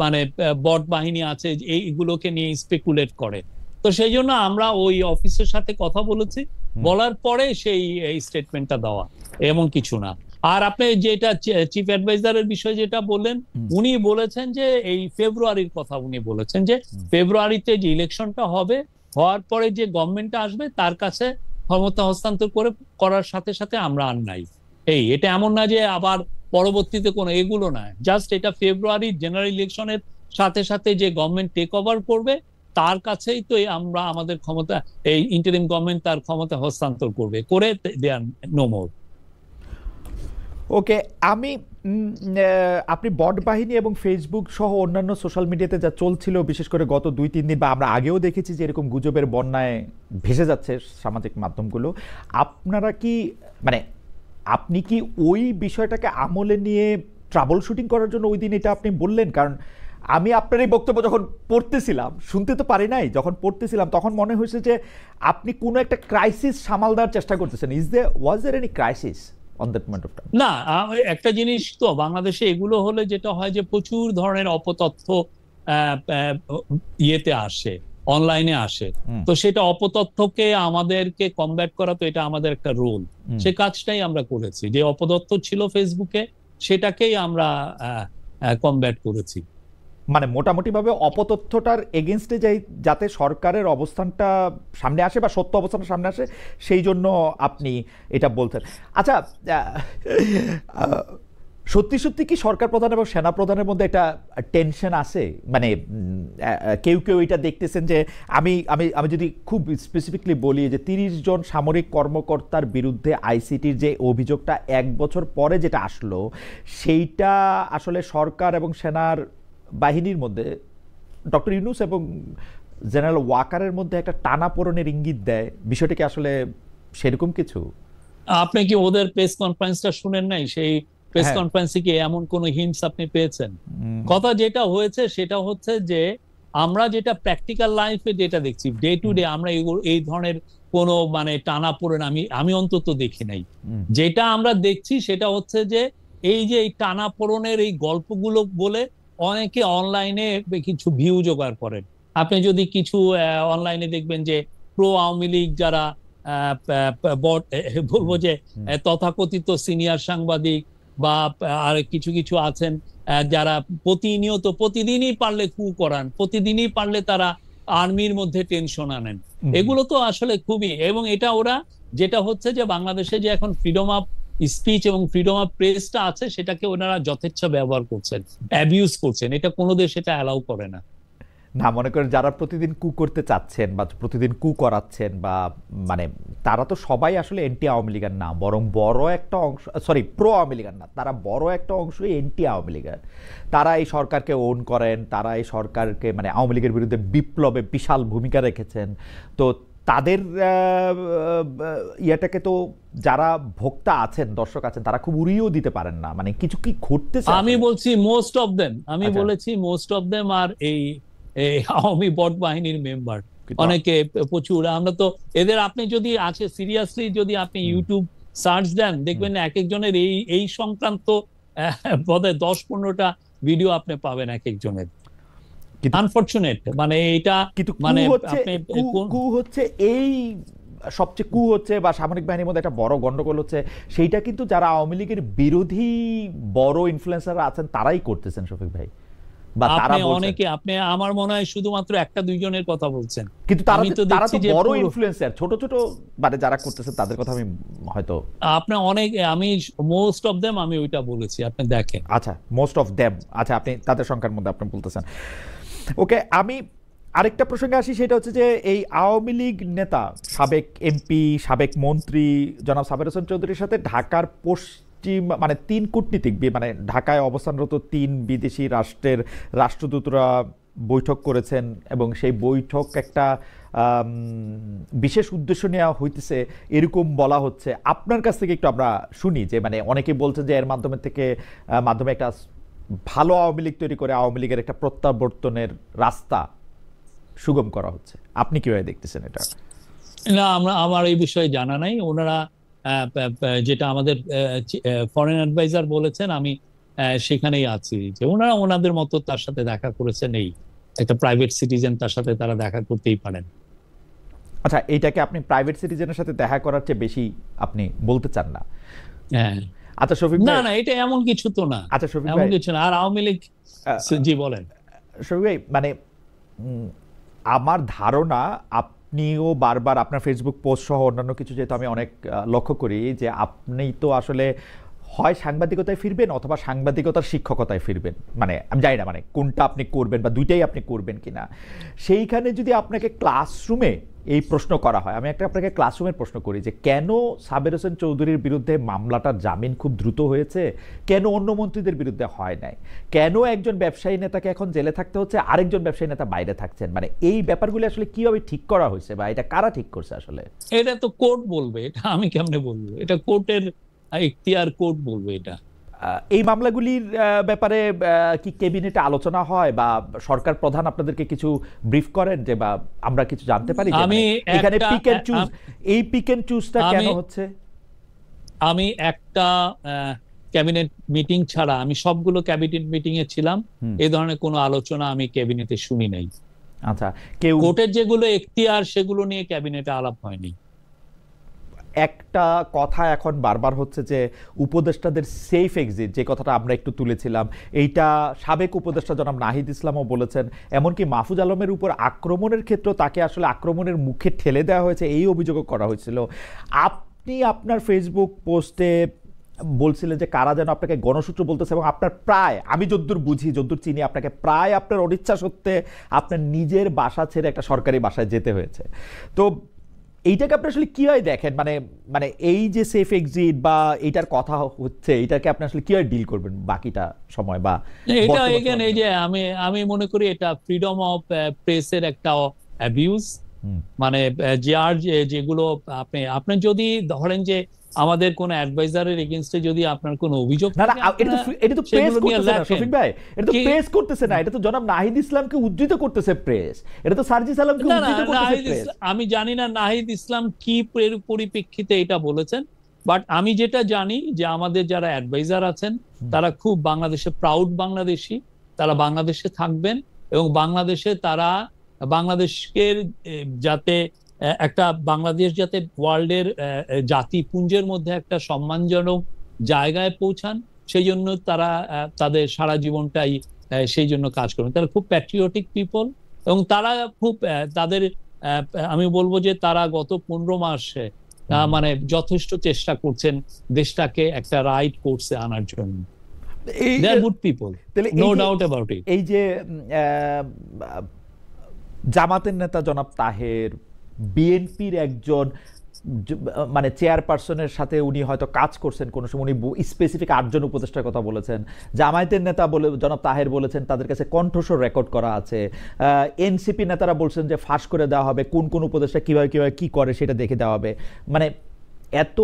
মানে বট বাহিনী আছে এইগুলোকে নিয়ে স্পেকুলেট করে। তো সেই জন্য আমরা ওই অফিসের সাথে কথা বলেছি, বলার পরে সেই স্টেটমেন্টটা দেওয়া, এমন কিছু না। আর আপনি যেটা চিফ অ্যাডভাইজারের বিষয় যেটা বললেন, উনি বলেছেন যে এই ফেব্রুয়ারির কথা উনি বলেছেন যে ফেব্রুয়ারিতে যে ইলেকশনটা হবে, হওয়ার পরে যে গভর্নমেন্টটা আসবে তার কাছে ক্ষমতা হস্তান্তর করার সাথে সাথে আমরা আর নাই। এটা এমন না যে আবার পরবর্তীতে কোনো এগুলো না, জাস্ট এটা ফেব্রুয়ারি জেনারেল ইলেকশনের সাথে সাথে যে গভর্নমেন্ট টেক ওভার করবে তার কাছেই তো আমরা আমাদের ক্ষমতা, এই ইন্টারিম গভর্নমেন্ট তার ক্ষমতা হস্তান্তর করবে, করে দেয়ার নো মোর। ওকে, আপনি বট বাহিনী এবং ফেসবুক সহ অন্যান্য সোশ্যাল মিডিয়াতে যা চলছিল, বিশেষ করে গত 2-3 দিন, বা আমরা আগেও দেখেছি যে এরকম গুজবের বন্যায় ভেসে যাচ্ছে সামাজিক মাধ্যমগুলো, আপনারা কি মানে আপনি কি ওই বিষয়টাকে আমলে নিয়ে ট্রাবল শুটিং করার জন্য ওই দিন এটা আপনি বললেন? কারণ আমি আপনার এই বক্তব্য যখন পড়তেছিলাম, শুনতে তো পারি নাই, যখন পড়তেছিলাম তখন মনে হয়েছে যে আপনি কোনো একটা ক্রাইসিস সামাল দেওয়ার চেষ্টা করতেছেন। Was there any crisis on that moment of time? না, একটা জিনিস তো বাংলাদেশে এগুলো হলে যেটা হয় যে প্রচুর ধরনের অপতথ্য ইয়েতে আসে, অনলাইনে আসে। তো সেটা অপতথ্যকে আমাদেরকে কমব্যাট করা, তো এটা আমাদের একটা রোল। সে কাজটাই আমরা করেছি। যে অপতথ্য ছিল ফেসবুকে সেটাকেই আমরা কমব্যাট করেছি। মানে মোটামুটি ভাবে অপতথ্যটার এগেইনস্টে যাতে সরকারের অবস্থানটা সামনে আসে বা সত্য অবস্থানটা সামনে আসে, সেই জন্য আপনি এটা বলছেন। আচ্ছা, সত্যি সত্যি কি সরকার প্রধান এবং সেনা প্রধানের মধ্যে একটা টেনশন আছে? মানে কেউ কেউ এটা দেখতেছেন যে আমি আমি আমি যদি খুব স্পেসিফিকলি বলি যে ৩০ জন সামরিক কর্মকর্তার বিরুদ্ধে আইসিটির যে অভিযোগটা ১ বছর পরে যেটা আসলো, সেইটা আসলে সরকার এবং সেনার বাহিনীর মধ্যে ডক্টর ইউনূস এবং জেনারেল ওয়াকারের মধ্যে একটা টানাপোড়েনের ইঙ্গিত দেয়। বিষয়টা কি আসলে সেরকম কিছু? আপনি কি ওদের প্রেস কনফারেন্সটা শুনেন নাই? সেই প্রেস কনফারেন্সে কি এমন কোন হিন্টস আপনি পেয়েছেন? কথা যেটা হয়েছে সেটা হচ্ছে যে আমরা যেটা প্র্যাকটিক্যাল লাইফে যেটা দেখছি ডে টু ডে, আমরা এই ধরনের কোনো মানে টানাপোড়েন আমি অন্তত দেখি নাই। যেটা আমরা দেখছি সেটা হচ্ছে যে এই টানাপোড়েনের এই গল্পগুলো বলে অনেকে অনলাইনে কিছু ভিউ জোগাড় করেন। আপনি যদি কিছু অনলাইনে দেখবেন যে প্রো আওয়ামী লীগ যারা বলবো যে তথাকথিত সিনিয়র সাংবাদিক বা আর কিছু কিছু আছেন যারা প্রতিদিনই পারলে কু করান, প্রতিদিনই পারলে তারা আর্মির মধ্যে টেনশন আনেন। এগুলো তো আসলে খুবই, এবং এটা ওরা যেটা হচ্ছে যে বাংলাদেশে যে এখন ফ্রিডম অফ স্পিচ এবং ফ্রিডম অফ প্রেসটা আছে সেটাকে ওনারা যথেচ্ছা ব্যবহার করছেন, অ্যাবিউজ করছেন। এটা কোনো দেশ এটা অ্যালাউ করে না। না, মনে করেন যারা প্রতিদিন কু করতে চাচ্ছেন বা প্রতিদিন কু করাচ্ছেন বা মানে তারা তো সবাই আসলে এন্টি আওয়ামী লীগের না, বরং বড় একটা অংশ, সরি প্রো আওয়ামী লীগের না, তারা বড় একটা অংশই এন্টি আওয়ামী লীগের। তারা এই সরকারকে ওন করেন, তারা এই সরকারকে মানে আওয়ামী লীগের বিরুদ্ধে বিপ্লবে বিশাল ভূমিকা রেখেছেন। তো তাদের ইয়েটাকে তো যারা ভোক্তা আছেন, দর্শক আছেন, তারা খুব উড়িয়েও দিতে পারেন না। মানে কিছু কি ঘটতেছে? আমি বলছি মোস্ট অফ দেম, আমি বলেছি মোস্ট অফ দেম আর এই আওয়ামী বট বাহিনীর মেম্বার অনেকে প্রচুর। আমরা তো এদের, আপনি যদি আছে সিরিয়াসলি যদি আপনি ইউটিউব সার্চ দেন দেখবেন এক একজনের এই সংক্রান্ত বোধহয় ১০-১৫টা ভিডিও আপনি পাবেন এক একজনের। আনফরচুনেট মানে এটা মানে কু হচ্ছে এই সবচেয়ে কু হচ্ছে বা সামরিক বাহিনীর মধ্যে একটা বড় গন্ডগোল হচ্ছে, সেইটা কিন্তু যারা আওয়ামী লীগের বিরোধী বড় ইনফ্লুয়েন্সাররা আছেন তারাই করতেছেন শফিক ভাই। অনেকে, আপনি আমার মনে হয় শুধুমাত্র ১-২ জনের কথা বলছেন, কিন্তু তারা তো বড় ইনফ্লুয়েন্সার। ছোট ছোট মানে যারা করতেছেন তাদের কথা আমি হয়তো আপনি অনেক, আমি মোস্ট অফ দেম আমি ওইটা বলেছি, আপনি দেখেন। আচ্ছা, মোস্ট অফ দেম, আচ্ছা আপনি তাদের সংখ্যার মধ্যে আপনি বলতেছেন। ওকে, আমি আরেকটা প্রসঙ্গে আসি, সেটা হচ্ছে যে এই আওয়ামী লীগ নেতা, সাবেক এমপি, সাবেক মন্ত্রী জনাব সাবের হোসেন চৌধুরীর সাথে ঢাকার মানে ৩ কূটনীতিক মানে ঢাকায় অবস্থানরত ৩ বিদেশি রাষ্ট্রের রাষ্ট্রদূতরা বৈঠক করেছেন এবং সেই বৈঠক একটা বিশেষ উদ্দেশ্য নেওয়া হইতেছে এরকম বলা হচ্ছে। আপনার কাছ থেকে একটু আমরা শুনি যে মানে অনেকে বলছেন যে এর মাধ্যমে একটা ভালো আওয়ামী লীগ তৈরি করে আওয়ামী লীগের একটা প্রত্যাবর্তনের রাস্তা সুগম করা হচ্ছে। আপনি কিভাবে দেখতেছেন এটা? না, আমার এই বিষয়ে জানা নাই। ওনারা যেটা আমাদের ফরেন অ্যাডভাইজার বলেছেন, আমি সেখানেই আছি যে ওনারা ওনাদের মতো তার সাথে দেখা করেছেন। এই একটা প্রাইভেট সিটিজেন, তার সাথে তারা দেখা করতেই পারেন। আচ্ছা, এইটাকে আপনি প্রাইভেট সিটিজেনের সাথে দেখা করার চেয়ে বেশি আপনি বলতে চান না? হ্যাঁ। আচ্ছা শফিক ভাই, না এটা এমন কিছু তো না। আচ্ছা শফিক ভাই, এমন কিছু না। আর আওয়ামী লীগ, জি বলেন। শফিক ভাই, মানে আমার ধারণা আপনিও বারবার আপনার ফেসবুক পোস্ট সহ অন্যান্য কিছু যেহেতু আমি অনেক লক্ষ্য করি যে আপনি তো আসলে হয় সাংবাদিকতায় ফিরবেন অথবা সাংবাদিকতার শিক্ষকতায় ফিরবেন। মানে আমি জানি না মানে কোনটা আপনি করবেন বা দুইটাই আপনি করবেন কিনা। সেইখানে যদি আপনাকে ক্লাসরুমে এই প্রশ্ন করা হয়, আমি আপনাকে ক্লাসরুমের প্রশ্ন করি যে কেন সাবের হোসেন চৌধুরীর বিরুদ্ধে মামলাটার জামিন খুব দ্রুত হয়েছে, কেন অন্য মন্ত্রীদের বিরুদ্ধে হয় নাই, কেন একজন ব্যবসায়ী নেতাকে এখন জেলে থাকতে হচ্ছে, আরেকজন ব্যবসায়ী নেতা বাইরে থাকছেন, মানে এই ব্যাপারগুলো আসলে কিভাবে ঠিক করা হয়েছে বা এটা কারা ঠিক করছে? আসলে এটা তো কোর্ট বলবে, এটা আমি কেমনে বলবো? এটা কোর্টের ইখতিয়ার, কোর্ট বলবে এটা। এই মামলাগুলির ব্যাপারে কি ক্যাবিনেটে আলোচনা হয় বা সরকার প্রধান আপনাদেরকে কিছু ব্রিফ করেন যে বা আমরা কিছু জানতে পারি? আমি এখানে পিক এন্ড চুজ, এই পিক এন্ড চুজটা কেন হচ্ছে? আমি একটা ক্যাবিনেট মিটিং ছাড়া আমি সবগুলো ক্যাবিনেট মিটিং এ ছিলাম, এই ধরনের কোনো আলোচনা আমি ক্যাবিনেটে শুনি নাই। আচ্ছা, কেউ কোর্টের যেগুলো এখতিয়ার সেগুলো নিয়ে ক্যাবিনেটে আলাপ হয়নি। একটা কথা এখন বারবার হচ্ছে যে উপদেষ্টাদের সেফ এক্সিট, যে কথাটা আমরা একটু তুলেছিলাম, এইটা সাবেক উপদেষ্টা জনাব নাহিদ ইসলামও বলেছেন। এমনকি মাহফুজ আলমের উপর আক্রমণের ক্ষেত্রে তাকে আসলে আক্রমণের মুখে ঠেলে দেওয়া হয়েছে, এই অভিযোগও করা হয়েছিল। আপনি আপনার ফেসবুক পোস্টে বলছিলেন যে কারা যেন আপনাকে গণসূত্র বলতেছে, এবং আপনার প্রায়, আমি যদ্দূর বুঝি যদ্দূর চিনি, আপনাকে প্রায় আপনার অনিচ্ছা সত্ত্বে আপনার নিজের বাসা ছেড়ে একটা সরকারি বাসায় যেতে হয়েছে। তো এইটাকে আপনি আসলে কিভাবে দেখেন, মানে মানে এই যে সেফ এক্সিট বা এইটার কথা হচ্ছে, এটাকে আপনি আসলে কিভাবে ডিল করবেন বাকিটা সময় বা এটা বর্তমান এগেন সময়ে? এই যে আমি মনে করি এটা ফ্রিডম অফ প্রেসের একটা অ্যাবিউজ। হুম। মানে যেগুলো আপনি আপনি যদি ধরেন যে আমাদের কোন অ্যাডভাইজারের এগেইনস্টে যদি আপনার কোনো অভিযোগ না না, থাকে এটা তো আপনারা এটা তো প্রেস সেগুলো নিয়ে করতেছে না লেখেন। শফিক ভাই, এটা তো কি প্রেস করতেছে না, এটা তো জনাব নাহিদ ইসলামকে উদ্ধৃত করতেছে প্রেস, এটা তো সার্জিস আলমকে না না উদ্ধৃত করতেছে নাহিদ প্রেস। আমি জানি না নাহিদ ইসলাম কি পরিপ্রেক্ষিতে এটা বলেছেন, বাট আমি যেটা জানি যে আমাদের যারা অ্যাডভাইজার আছেন তারা খুব বাংলাদেশে প্রাউড বাংলাদেশি, তারা বাংলাদেশে থাকবেন এবং বাংলাদেশে তারা বাংলাদেশকে যাতে একটা বাংলাদেশ যাতে ওয়ার্ল্ডের জাতিপুঞ্জের মধ্যে একটা সম্মানজনক জায়গায় পৌঁছান, সেই জন্য তারা তাদের সারা জীবনটাই সেই জন্য কাজ করবেন। তারা খুব প্যাট্রিয়টিক পিপল এবং তারা খুব তাদের আমি বলবো যে তারা গত 15 মাসে মানে যথেষ্ট চেষ্টা করছেন দেশটাকে একটা রাইট কোর্সে আনার জন্য। এই দে আর গুড পিপল, তাহলে নো ডাউট অ্যাবাউট ইট। এই যে জামাতের নেতা জনাব তাহের, বিএনপির একজন মানে চেয়ারপারসনের সাথে উনি হয়তো কাজ করছেন কোনো সময়, উনি স্পেসিফিক 8 জন উপদেষ্টার কথা বলেছেন। জামায়াতের নেতা বলে জনাব তাহের বলেছেন তাদের কাছে কণ্ঠস্বর রেকর্ড করা আছে। এনসিপি নেতারা বলছেন যে ফাঁস করে দেওয়া হবে, কোন কোন উপদেষ্টা কিভাবে কিভাবে কি করে সেটা দেখে দেওয়া হবে। মানে এত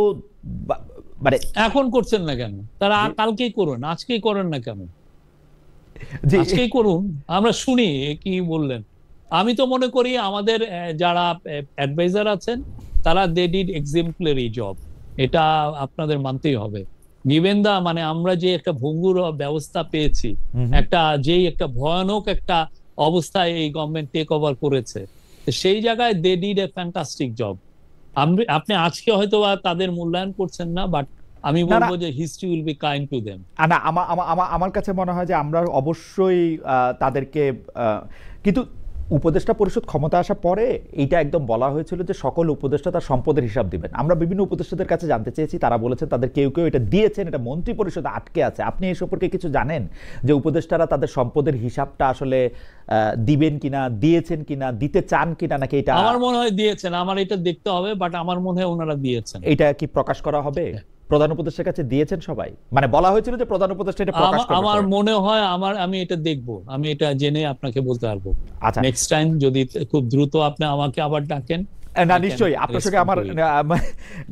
মানে এখন করছেন না কেন? তারা কালকেই করুন, আজকেই করেন না কেন? আজকেই করুন, আমরা শুনি কি বললেন। আমি তো মনে করি আমাদের যারা অ্যাডভাইজার আছেন তারা দে ডিড এক্সাম্পলারি জব, এটা আপনাদের মানতেই হবে। গিভেন দা মানে আমরা যে একটা ভঙ্গুর ব্যবস্থা পেয়েছি, একটা ভয়ানক একটা অবস্থায় এই গভর্নমেন্ট টেক ওভার করেছে, সেই জায়গায় they did a fantastic job. আপনি আজকে হয়তো তাদের মূল্যায়ন করছেন না, বাট আমি বলবো যে history will be kind to them. না, আমার কাছে মনে হয় যে আমরা অবশ্যই তাদেরকে, কিন্তু উপদেষ্টা পরিষদ ক্ষমতা আসার পরে এইটা একদম বলা হয়েছিল যে সকল উপদেষ্টা তার সম্পদের হিসাব দিবেন। আমরা বিভিন্ন উপদেষ্টাদের কাছে জানতে চেয়েছি, তারা বলেছেন তাদের কেউ কেউ এটা দিয়েছেন, এটা মন্ত্রী পরিষদে আটকে আছে। আপনি এই সম্পর্কে কিছু জানেন যে উপদেষ্টারা তাদের সম্পদের হিসাবটা আসলে দিবেন কিনা, দিয়েছেন কিনা, দিতে চান কিনা, নাকি এটা? আমার মনে হয় দিয়েছেন, আমার এটা দেখতে হবে, বাট আমার মনে হয় ওনারা দিয়েছেন। এটা কি প্রকাশ করা হবে? প্রধান উপদেষ্টার কাছে দিয়েছেন সবাই, মানে বলা হয়েছিল যে প্রধান উপদেষ্টা এটা প্রকাশ করবে। আমার মনে হয় আমি এটা দেখবো, আমি এটা জেনে আপনাকে বলতে পারবো। আচ্ছা, নেক্সট টাইম যদি খুব দ্রুত আপনি আমাকে আবার ডাকেন। না নিশ্চয়ই, আপনার সঙ্গে আমার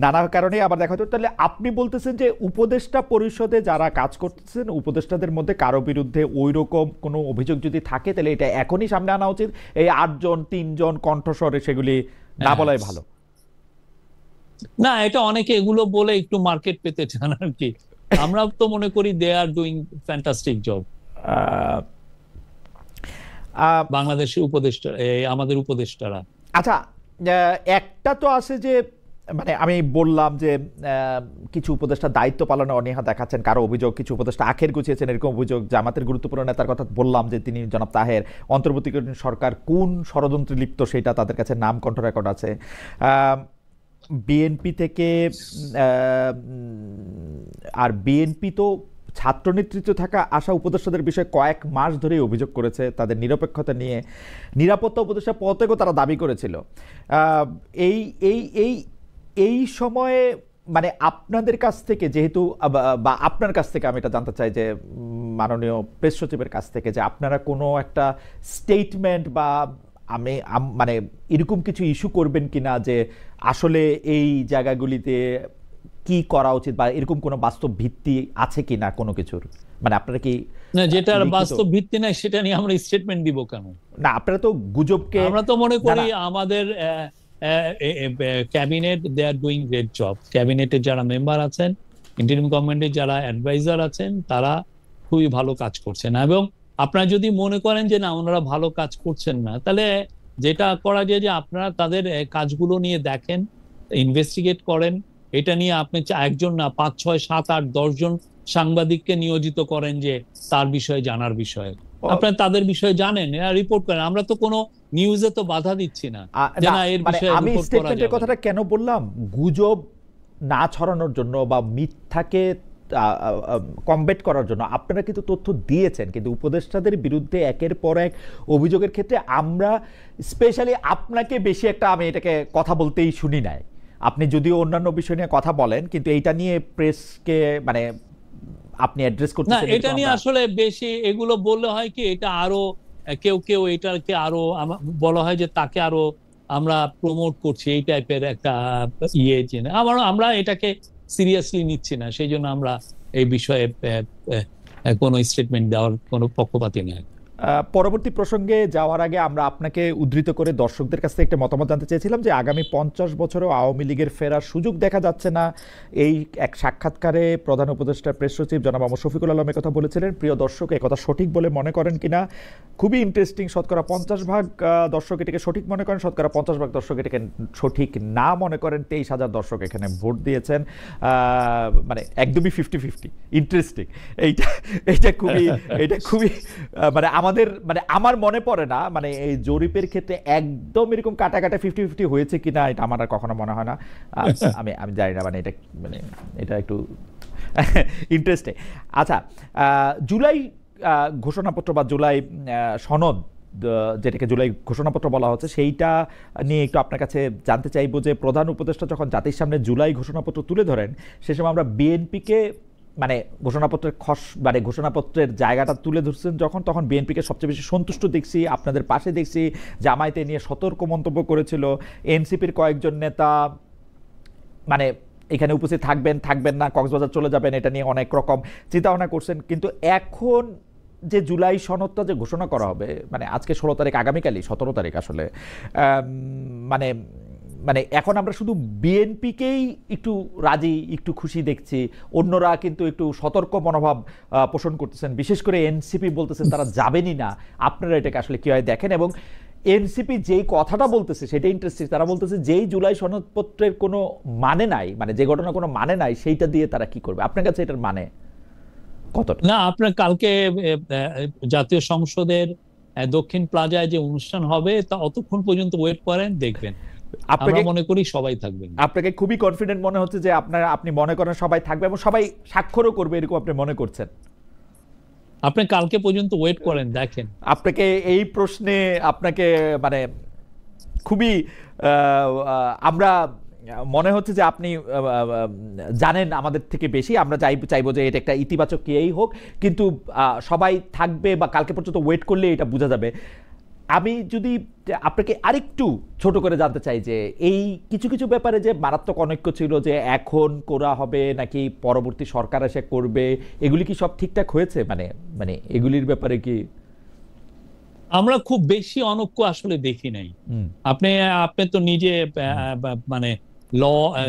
নানা কারণে আবার দেখা হতো। তাহলে আপনি বলতেছেন যে উপদেষ্টা পরিষদে যারা কাজ করতেছেন উপদেষ্টাদের মধ্যে কারো বিরুদ্ধে ওই রকম কোনো অভিযোগ যদি থাকে তাহলে এটা এখনই সামনে আনা উচিত, এই 8 জন 3 জন কণ্ঠস্বরে সেগুলি না বলাই ভালো। না, এটা অনেকে এগুলো বলে একটু মার্কেট পেতে চান আর কি। আমরা তো মনে করি দে আর ডুইং ফ্যান্টাস্টিক জব। বাংলাদেশের উপদেষ্টা, আমাদের উপদেষ্টারা। আচ্ছা, একটা তো আছে যে মানে আমি বললাম যে কিছু উপদেষ্টা দায়িত্ব পালনে অনীহা দেখাচ্ছেন, কারো অভিযোগ কিছু উপদেষ্টা আখের গুছিয়েছেন এরকম অভিযোগ। জামাতের গুরুত্বপূর্ণ নেতার কথা বললাম যে তিনি জনাব তাহের, অন্তর্বর্তীকালীন সরকার কোন ষড়যন্ত্রে লিপ্ত সেটা তাদের কাছে নাম কণ্ঠ রেকর্ড আছে। বিএনপি থেকে আর বিএনপি তো ছাত্র নেতৃত্ব থাকা আসা উপদেষ্টাদের বিষয়ে কয়েক মাস ধরেই অভিযোগ করেছে তাদের নিরপেক্ষতা নিয়ে। নিরাপত্তা উপদেষ্টা পদত্যাগও তারা দাবি করেছিল। এই এই এই এই সময়ে মানে আপনাদের কাছ থেকে যেহেতু, বা আপনার কাছ থেকে আমি এটা জানতে চাই যে মাননীয় প্রেস সচিবের কাছ থেকে, যে আপনারা কোনো একটা স্টেটমেন্ট বা মানে এরকম কিছু ইস্যু করবেন কিনা যে আসলে এই জায়গাগুলিতে কি করা উচিত, বা এরকম কোনো বাস্তব ভিত্তি আছে কিনা কোনো কিছুর, মানে আপনারা কি? না, যেটার বাস্তব ভিত্তি নাই সেটা নিয়ে আমরা স্টেটমেন্ট দিব কেন? না, আপনারা তো গুজবকে, আমরা তো মনে করি আমাদের cabinet they are doing great job. ক্যাবিনেটের যারা মেম্বার আছেন, ইন্টারিম গভর্নমেন্টের যারা অ্যাডভাইজার আছেন, তারা খুবই ভালো কাজ করছেন। এবং আপনারা যদি মনে করেন যে না ওনারা ভালো কাজ করছেন না, তাহলে যেটা করা যায় যে আপনারা তাদের কাজগুলো নিয়ে দেখেন, ইনভেস্টিগেট করেন। এটা নিয়ে আপনি একজন না 5, 6, 7, 8, 10 জন সাংবাদিককে নিয়োজিত করেন যে তার বিষয়ে জানার বিষয়ে, আপনারা তাদের বিষয়ে জানেন, রিপোর্ট করেন। আমরা তো কোনো নিউজে তো বাধা দিচ্ছি না যে না এর বিষয়ে আমি স্টেটমেন্টের কথাটা কেন বললাম, গুজব না ছড়ানোর জন্য বা মিথ্যাকে কমব্যাট করার জন্য আপনারা কিন্তু তথ্য দিয়েছেন, কিন্তু উপদেষ্টাদের বিরুদ্ধে একের পর এক অভিযোগের ক্ষেত্রে আমরা স্পেশালি আপনাকে বেশি একটা আমি এটাকে কথা বলতেই শুনি নাই। আপনি যদিও অন্যান্য বিষয় নিয়ে কথা বলেন, কিন্তু এইটা নিয়ে প্রেসকে মানে আপনি অ্যাড্রেস করতেছেন না, এটা নিয়ে আসলে বেশি এগুলো বললে হয় কি, এটা আরো কেউ কেউ এটাকে আরো বলা হয় যে তাকে আরো আমরা প্রমোট করছি, এই টাইপের একটা ইয়ে জেনে আমরা এটাকে সিরিয়াসলি নিচ্ছি না, সেই জন্য আমরা এই বিষয়ে কোনো স্টেটমেন্ট দেওয়ার কোনো পক্ষপাতী নেই। পরবর্তী প্রসঙ্গে যাওয়ার আগে আমরা আপনাকে উদ্ধৃত করে দর্শকদের কাছ থেকে একটা মতামত জানতে চেয়েছিলাম যে আগামী 50 বছরেও আওয়ামী লীগের ফেরার সুযোগ দেখা যাচ্ছে না। এই এক সাক্ষাৎকারে প্রধান উপদেষ্টা প্রেস সচিব জনাব মোহাম্মদ শফিকুল আলম কথা বলেছিলেন। প্রিয় দর্শক, একথা সঠিক বলে মনে করেন কিনা খুবই ইন্টারেস্টিং। শতকরা 50% দর্শক এটাকে সঠিক মনে করেন, শতকরা 50% দর্শক এটাকে সঠিক না মনে করেন। 23,000 দর্শক এখানে ভোট দিয়েছেন, মানে একদমই 50-50। ইন্টারেস্টিং এইটা খুবই মানে আমাদের মানে আমার মনে পড়ে না মানে এই জরিপের ক্ষেত্রে একদম এরকম কাটা 50-50 হয়েছে কিনা, এটা আমার আর কখনো মনে হয় না। আমি জানি না, মানে এটা একটু ইন্টারেস্টিং। আচ্ছা, জুলাই ঘোষণাপত্র বা জুলাই সনদ, যেটাকে জুলাই ঘোষণাপত্র বলা হচ্ছে, সেইটা নিয়ে একটু আপনার কাছে জানতে চাইবো যে প্রধান উপদেষ্টা যখন জাতির সামনে জুলাই ঘোষণাপত্র তুলে ধরেন, সে সময় আমরা বিএনপিকে মানে ঘোষণাপত্রের জায়গাটা তুলে ধরছেন তখন বিএনপিকে সবচেয়ে বেশি সন্তুষ্ট দেখছি, আপনাদের পাশে দেখছি। জামায়াতে নিয়ে সতর্ক মন্তব্য করেছিল। এনসিপির কয়েকজন নেতা মানে এখানে উপস্থিত থাকবেন না, কক্সবাজার চলে যাবেন, এটা নিয়ে অনেক রকম চিন্তা ভাবনা করছেন। কিন্তু এখন যে জুলাই সনদটা যে ঘোষণা করা হবে, মানে আজকে 16 তারিখ, আগামীকালই 17 তারিখ আসলে, মানে মানে এখন আমরা শুধু বিএনপিকেই একটু রাজি, একটু খুশি দেখছি। অন্যরা কিন্তু একটু সতর্ক মনোভাব পোষণ করতেছেন, বিশেষ করে এনসিপি বলতেছেন তারা যাবেনই না। আপনারা এটাকে আসলে কীভাবে দেখেন? এবং এনসিপি যেই কথাটা বলতেছে সেটা ইন্টারেস্টিং। তারা বলতেছে যেই জুলাই সনদপত্রের কোনো মানে নাই, মানে যে ঘটনা কোনো মানে নাই, সেইটা দিয়ে তারা কি করবে? আপনার কাছে এটার মানে কতটা? না, আপনার কালকে জাতীয় সংসদের দক্ষিণ প্লাজায় যে অনুষ্ঠান হবে, তা অতক্ষণ পর্যন্ত ওয়েট করেন, দেখবেন। আমরা মনে করি সবাই থাকবেন। আপনাকে খুবই কনফিডেন্ট মনে হচ্ছে যে আপনি মনে করেন সবাই থাকবে এবং সবাই স্বাক্ষরও করবে, এরকম আপনি মনে করছেন? আপনি কালকে পর্যন্ত ওয়েট করেন, দেখেন। আপনাকে এই প্রশ্নে আপনাকে মানে খুবই আমরা মনে হচ্ছে যে আপনি জানেন আমাদের থেকে বেশি। আমরা চাইবো যে এটা একটা ইতিবাচক কিয়েই হোক, কিন্তু সবাই থাকবে বা কালকে পর্যন্ত ওয়েট করলে এটা বোঝা যাবে। আমি যদি আপনাকে আরেকটু ছোট করে জানতে চাই যে এই কিছু কিছু ব্যাপারে যে মারাত্মক অনৈক্য ছিল, যে এখন করা হবে নাকি পরবর্তী সরকার এসে করবে, এগুলি কি সব ঠিকঠাক হয়েছে? মানে এগুলির ব্যাপারে কি আমরা খুব বেশি অনৈক্য আসলে দেখি নাই। আপনি তো নিজে মানে ল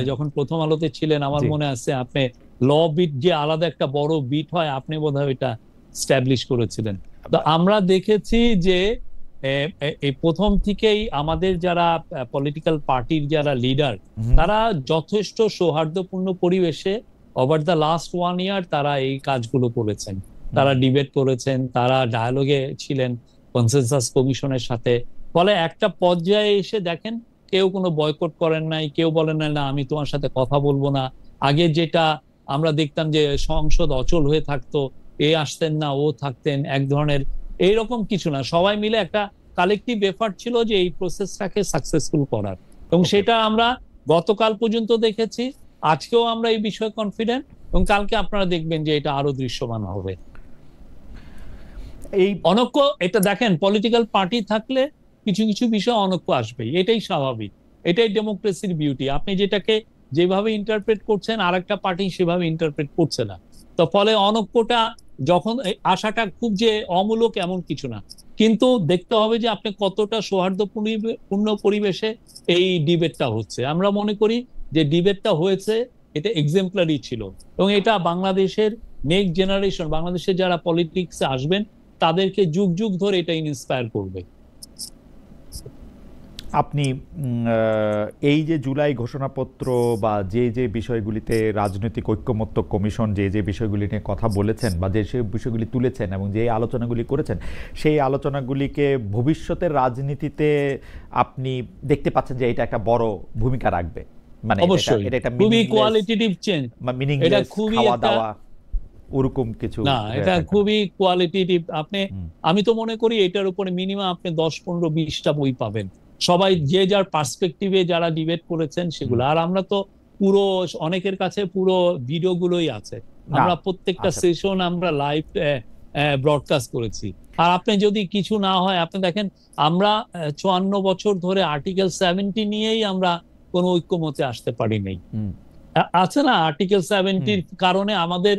যখন প্রথম আলোতে ছিলেন, আমার মনে আছে আপনি ল বিট যে আলাদা একটা বড় বিট হয়, আপনি বোধহয় এটা স্ট্যাবলিশ করেছিলেন। তো আমরা দেখেছি যে এই প্রথম থেকেই আমাদের যারা পলিটিক্যাল পার্টির যারা লিডার, তারা যথেষ্ট সৌহার্দ্যপূর্ণ পরিবেশে ওভার দ্য লাস্ট 1 ইয়ার তারা এই কাজগুলো করেছেন। তারা ডিবেট করেছেন, তারা ডায়ালগে ছিলেন কনসেনসাস কমিশনের সাথে। ফলে একটা পর্যায়ে এসে দেখেন কেউ কোনো বয়কট করেন নাই, কেউ বলেন না আমি তোমার সাথে কথা বলবো না। আগে যেটা আমরা দেখতাম যে সংসদ অচল হয়ে থাকতো, এ আসতেন না ও থাকতেন, এক ধরনের এইরকম কিছু না। সবাই মিলে একটা কালেকটিভ এফার্ট ছিল যে এই প্রসেসটাকে সাকসেসফুল করার, এবং সেটা আমরা গতকাল পর্যন্ত দেখেছি। আজকেও আমরা এই বিষয়ে কনফিডেন্ট, এবং কালকে আপনারা দেখবেন যে এটা আরো দৃশ্যমান হবে। এই অনৈক্য, এটা দেখেন, পলিটিক্যাল পার্টি থাকলে কিছু কিছু বিষয় অনৈক্য আসবেই, এটাই স্বাভাবিক, এটাই ডেমোক্রেসির বিউটি। আপনি যেটাকে যেভাবে ইন্টারপ্রেট করছেন, আরেকটা পার্টি সেভাবে ইন্টারপ্রেট করছে না। তো ফলে অনৈক্যটা যখন আশাটা খুব যে অমূলক এমন কিছু না, কিন্তু দেখতে হবে যে আপনি কতটা সৌহার্দ্যপূর্ণ পরিবেশে এই ডিবেটটা হচ্ছে। আমরা মনে করি যে ডিবেটটা হয়েছে, এটা এক্সাম্পলারি ছিল, এবং এটা বাংলাদেশের নেক্সট জেনারেশন, বাংলাদেশের যারা পলিটিক্সে আসবেন, তাদেরকে যুগ যুগ ধরে এটা ইন্সপায়ার করবে। আপনি এই যে জুলাই ঘোষণাপত্র বা যে বিষয়গুলিতে রাজনৈতিক ঐক্যমত্য কমিশন যে বিষয়গুলি নিয়ে কথা বলেছেন বা যে বিষয়গুলি তুলেছেন এবং যে আলোচনাগুলি করেছেন, সেই আলোচনাগুলিকে ভবিষ্যতের রাজনীতিতে আপনি দেখতে পাচ্ছেন যে এটা একটা বড় ভূমিকা রাখবে? মানে অবশ্যই এটা একটা খুবই কোয়ালিটেটিভ চেঞ্জ, এটা খুবই খাওয়া দাওয়া ওরকম কিছু না, হয়ে এটা থাকে। খুবই কোয়ালিটেটিভ। আপনি, হুম, আমি তো মনে করি এটার উপরে মিনিমাম আপনি 10, 15, 20টা বই পাবেন, সবাই যে যার পার্সপেক্টিভে যারা ডিবেট করেছেন হুম। সেগুলো। আর আমরা তো পুরো, অনেকের কাছে পুরো ভিডিও গুলোই আছে। না, আমরা প্রত্যেকটা আচ্ছা। সেশন আমরা লাইভ ব্রডকাস্ট করেছি। আর আপনি যদি কিছু না হয়, আপনি দেখেন আমরা 54 বছর ধরে আর্টিকেল 70 নিয়েই আমরা কোনো ঐক্যমতে আসতে পারি নাই। হুম, আছে না, আর্টিকেল হুম, 70-র কারণে আমাদের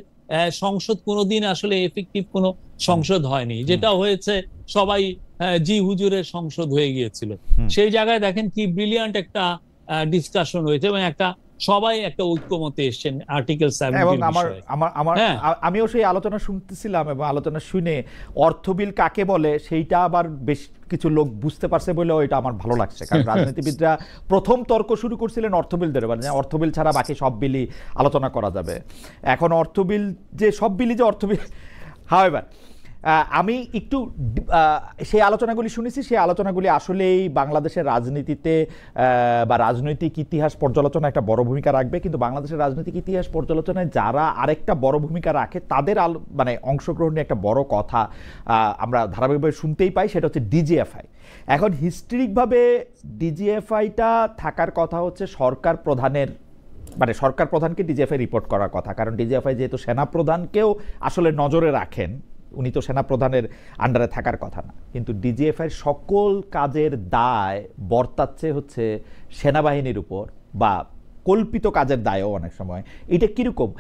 সংসদ কোনোদিন আসলে এফেক্টিভ কোনো হুম, সংসদ হয়নি। হুম, যেটা হয়েছে সবাই জি হুজুরের সংসদ হয়ে গিয়েছিল। হুম। সেই জায়গায় দেখেন কি ব্রিলিয়ান্ট একটা ডিসকাশন হয়েছে, এবং একটা সবাই একটা ঐক্যমতে এসেছেন আর্টিকেল এবং 70-র আমার বিষয়ে। আমার আমার হ্যাঁ, আমিও সেই আলোচনা শুনতেছিলাম, এবং আলোচনা শুনে অর্থ বিল কাকে বলে সেইটা আবার বেশ কিছু লোক বুঝতে পারছে বলে এটা আমার ভালো লাগছে, কারণ রাজনীতিবিদরা প্রথম তর্ক শুরু করছিলেন অর্থ বিল ধরে, মানে অর্থ বিল ছাড়া বাকি সব বিলই আলোচনা করা যাবে। এখন অর্থ বিল যে সব বিলই যে অর্থ বিল, হাওয়েভার আমি একটু সেই আলোচনাগুলি শুনেছি, সেই আলোচনাগুলি আসলেই বাংলাদেশের রাজনীতিতে বা রাজনৈতিক ইতিহাস পর্যালোচনা একটা বড় ভূমিকা রাখবে, কিন্তু বাংলাদেশের রাজনৈতিক ইতিহাস পর্যালোচনায় যারা আরেকটা বড় ভূমিকা রাখে তাদের মানে অংশগ্রহণ নিয়ে একটা বড় কথা আমরা ধারাবাহিকভাবে শুনতেই পাই, সেটা হচ্ছে ডিজিএফআই। এখন হিস্ট্রিকভাবে ডিজিএফআইটা থাকার কথা হচ্ছে সরকার প্রধানের, মানে সরকার প্রধানকে ডিজিএফআই রিপোর্ট করার কথা, কারণ ডিজিএফআই যেহেতু সেনা প্রধানকেও আসলে নজরে রাখেন, উনি তো সেনা প্রধানের আন্ডারে থাকার কথা না, কিন্তু ডিজিএফআইয়ের সকল কাজের দায় বর্তাচ্ছে হচ্ছে সেনাবাহিনীর উপর, বা কল্পিত কাজের দায়ও অনেক সময়। এটা কিরকম?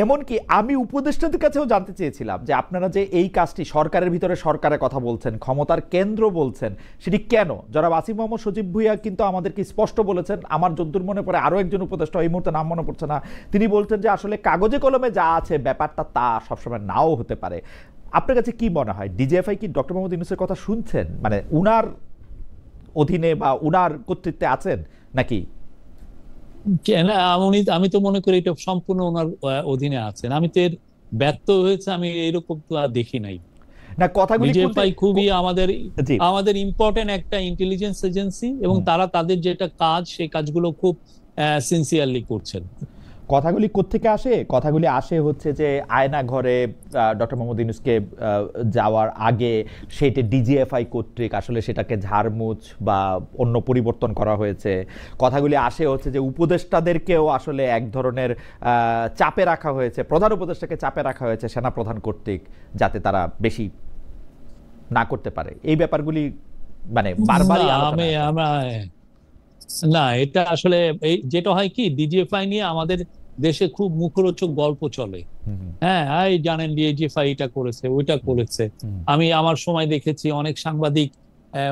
এমনকি আমি উপদেষ্টাদের কাছেও জানতে চেয়েছিলাম যে আপনারা যে এই কাজটি সরকারের ভিতরে সরকারের কথা বলছেন, ক্ষমতার কেন্দ্র বলছেন, সেটি কেন? যারা আসিফ মোহাম্মদ সজীব ভুঁইয়া কিন্তু আমাদেরকে স্পষ্ট বলেছেন, আমার যদ্দূর মনে পড়ে আরও একজন উপদেষ্টা, এই মুহূর্তে নাম মনে পড়ছে না, তিনি বলছেন যে আসলে কাগজে কলমে যা আছে ব্যাপারটা তা সবসময় নাও হতে পারে। আপনার কাছে কি মনে হয়, ডিজিএফআই কি ডক্টর মোহাম্মদ ইউনূসের কথা শুনছেন, মানে উনার অধীনে বা উনার কর্তৃত্বে আছেন নাকি? না, আমি তো মনে করি এটা সম্পূর্ণ ওনার অধীনে আছেন। আমি তো এর ব্যর্থ হয়েছে আমি এরকম তো আর দেখি নাই। না, কথাগুলি ডিজিএফআই খুবই আমাদের জি, আমাদের ইম্পর্টেন্ট একটা ইন্টেলিজেন্স এজেন্সি, এবং হুম। তারা তাদের যেটা কাজ সেই কাজগুলো খুব সিনসিয়ারলি করছেন। কথাগুলি কোত্থেকে আসে? কথাগুলি আসে হচ্ছে যে আয়না ঘরে ডক্টর মোহাম্মদ ইউনূসকে যাওয়ার আগে সেটি ডিজিএফআই কর্তৃক আসলে সেটাকে ঝাড়মুছ বা অন্য পরিবর্তন করা হয়েছে। কথাগুলি আসে হচ্ছে যে উপদেষ্টাদেরকেও আসলে এক ধরনের চাপে রাখা হয়েছে, প্রধান উপদেষ্টাকে চাপে রাখা হয়েছে সেনাপ্রধান কর্তৃক, যাতে তারা বেশি না করতে পারে। এই ব্যাপারগুলি মানে না, বারবারই আলোচনা আসে। আমরা না, এটা আসলে এই যেটা হয় কি, ডিজিএফআই নিয়ে আমাদের দেশে খুব মুখরোচক গল্প চলে। হুম, হুম, হ্যাঁ, এই জানেন ডিজিএফআই এটা করেছে, ওইটা করেছে। হুম, আমি আমার সময় দেখেছি অনেক সাংবাদিক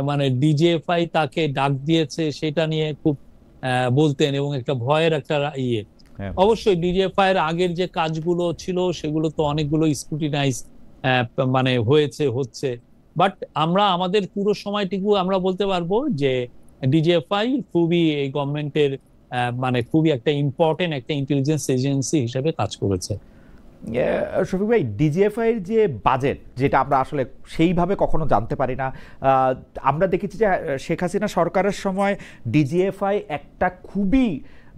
মানে ডিজিএফআই তাকে ডাক দিয়েছে সেটা নিয়ে খুব বলতেন, এবং একটা ভয়ের একটা ইয়ে। হ্যাঁ, অবশ্যই ডিজিএফআই এর আগের যে কাজগুলো ছিল সেগুলো তো অনেকগুলো স্ক্রুটিনাইজ মানে হয়েছে, হচ্ছে। বাট আমরা আমাদের পুরো সময়টুকু আমরা বলতে পারবো যে ডিজিএফআই খুবই এই গভর্নমেন্টের মানে খুবই একটা ইম্পর্টেন্ট একটা ইন্টেলিজেন্স এজেন্সি হিসেবে কাজ করেছে। শফিক ভাই, ডিজিএফআই এর যে বাজেট, যেটা আমরা আসলে সেইভাবে কখনো জানতে পারি না, আহ, আমরা দেখেছি যে শেখ হাসিনা সরকারের সময় ডিজিএফআই একটা খুবই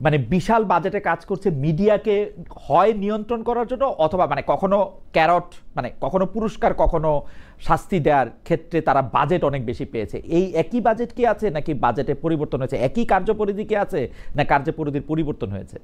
মানে বিশাল বাজেটে কাজ করছে, মিডিয়াকে হয় নিয়ন্ত্রণ করার জন্য, অথবা মানে কখনো ক্যারট, মানে কখনো পুরস্কার, কখনো শাস্তি দেওয়ার ক্ষেত্রে তারা বাজেট অনেক বেশি পেয়েছে। এই একই বাজেট কি আছে, নাকি বাজেটে পরিবর্তন হয়েছে? একই কার্যপরিধি কি আছে, না কার্যপরিধির পরিবর্তন হয়েছে?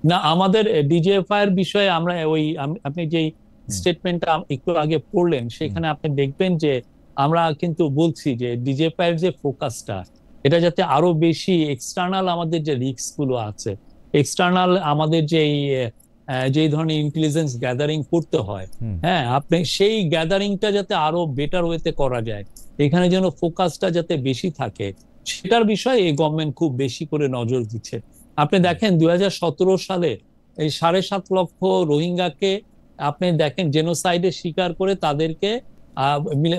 না, আমাদের ডিজিএফআই এর বিষয়ে আমরা ওই আপনি যে হুম, স্টেটমেন্টটা একটু আগে পড়লেন হুম, সেখানে আপনি দেখবেন যে আমরা কিন্তু বলছি যে ডিজিএফআই এর যে ফোকাসটা, এটা যাতে আরো বেশি এক্সটার্নাল আমাদের যে রিস্ক গুলো আছে, এক্সটার্নাল আমাদের যে যেই ধরনের ইন্টেলিজেন্স গ্যাদারিং করতে হয়, হুম। হ্যাঁ, আপনি সেই গ্যাদারিংটা যাতে আরো বেটার ওয়েতে করা যায়, এখানে যেন ফোকাসটা যাতে বেশি থাকে, সেটার বিষয়ে এই গভর্নমেন্ট খুব বেশি করে নজর দিচ্ছে। আপনি দেখেন 2017 সালে এই 7.5 লক্ষ রোহিঙ্গাকে আপনি দেখেন জেনোসাইডের শিকার করে তাদেরকে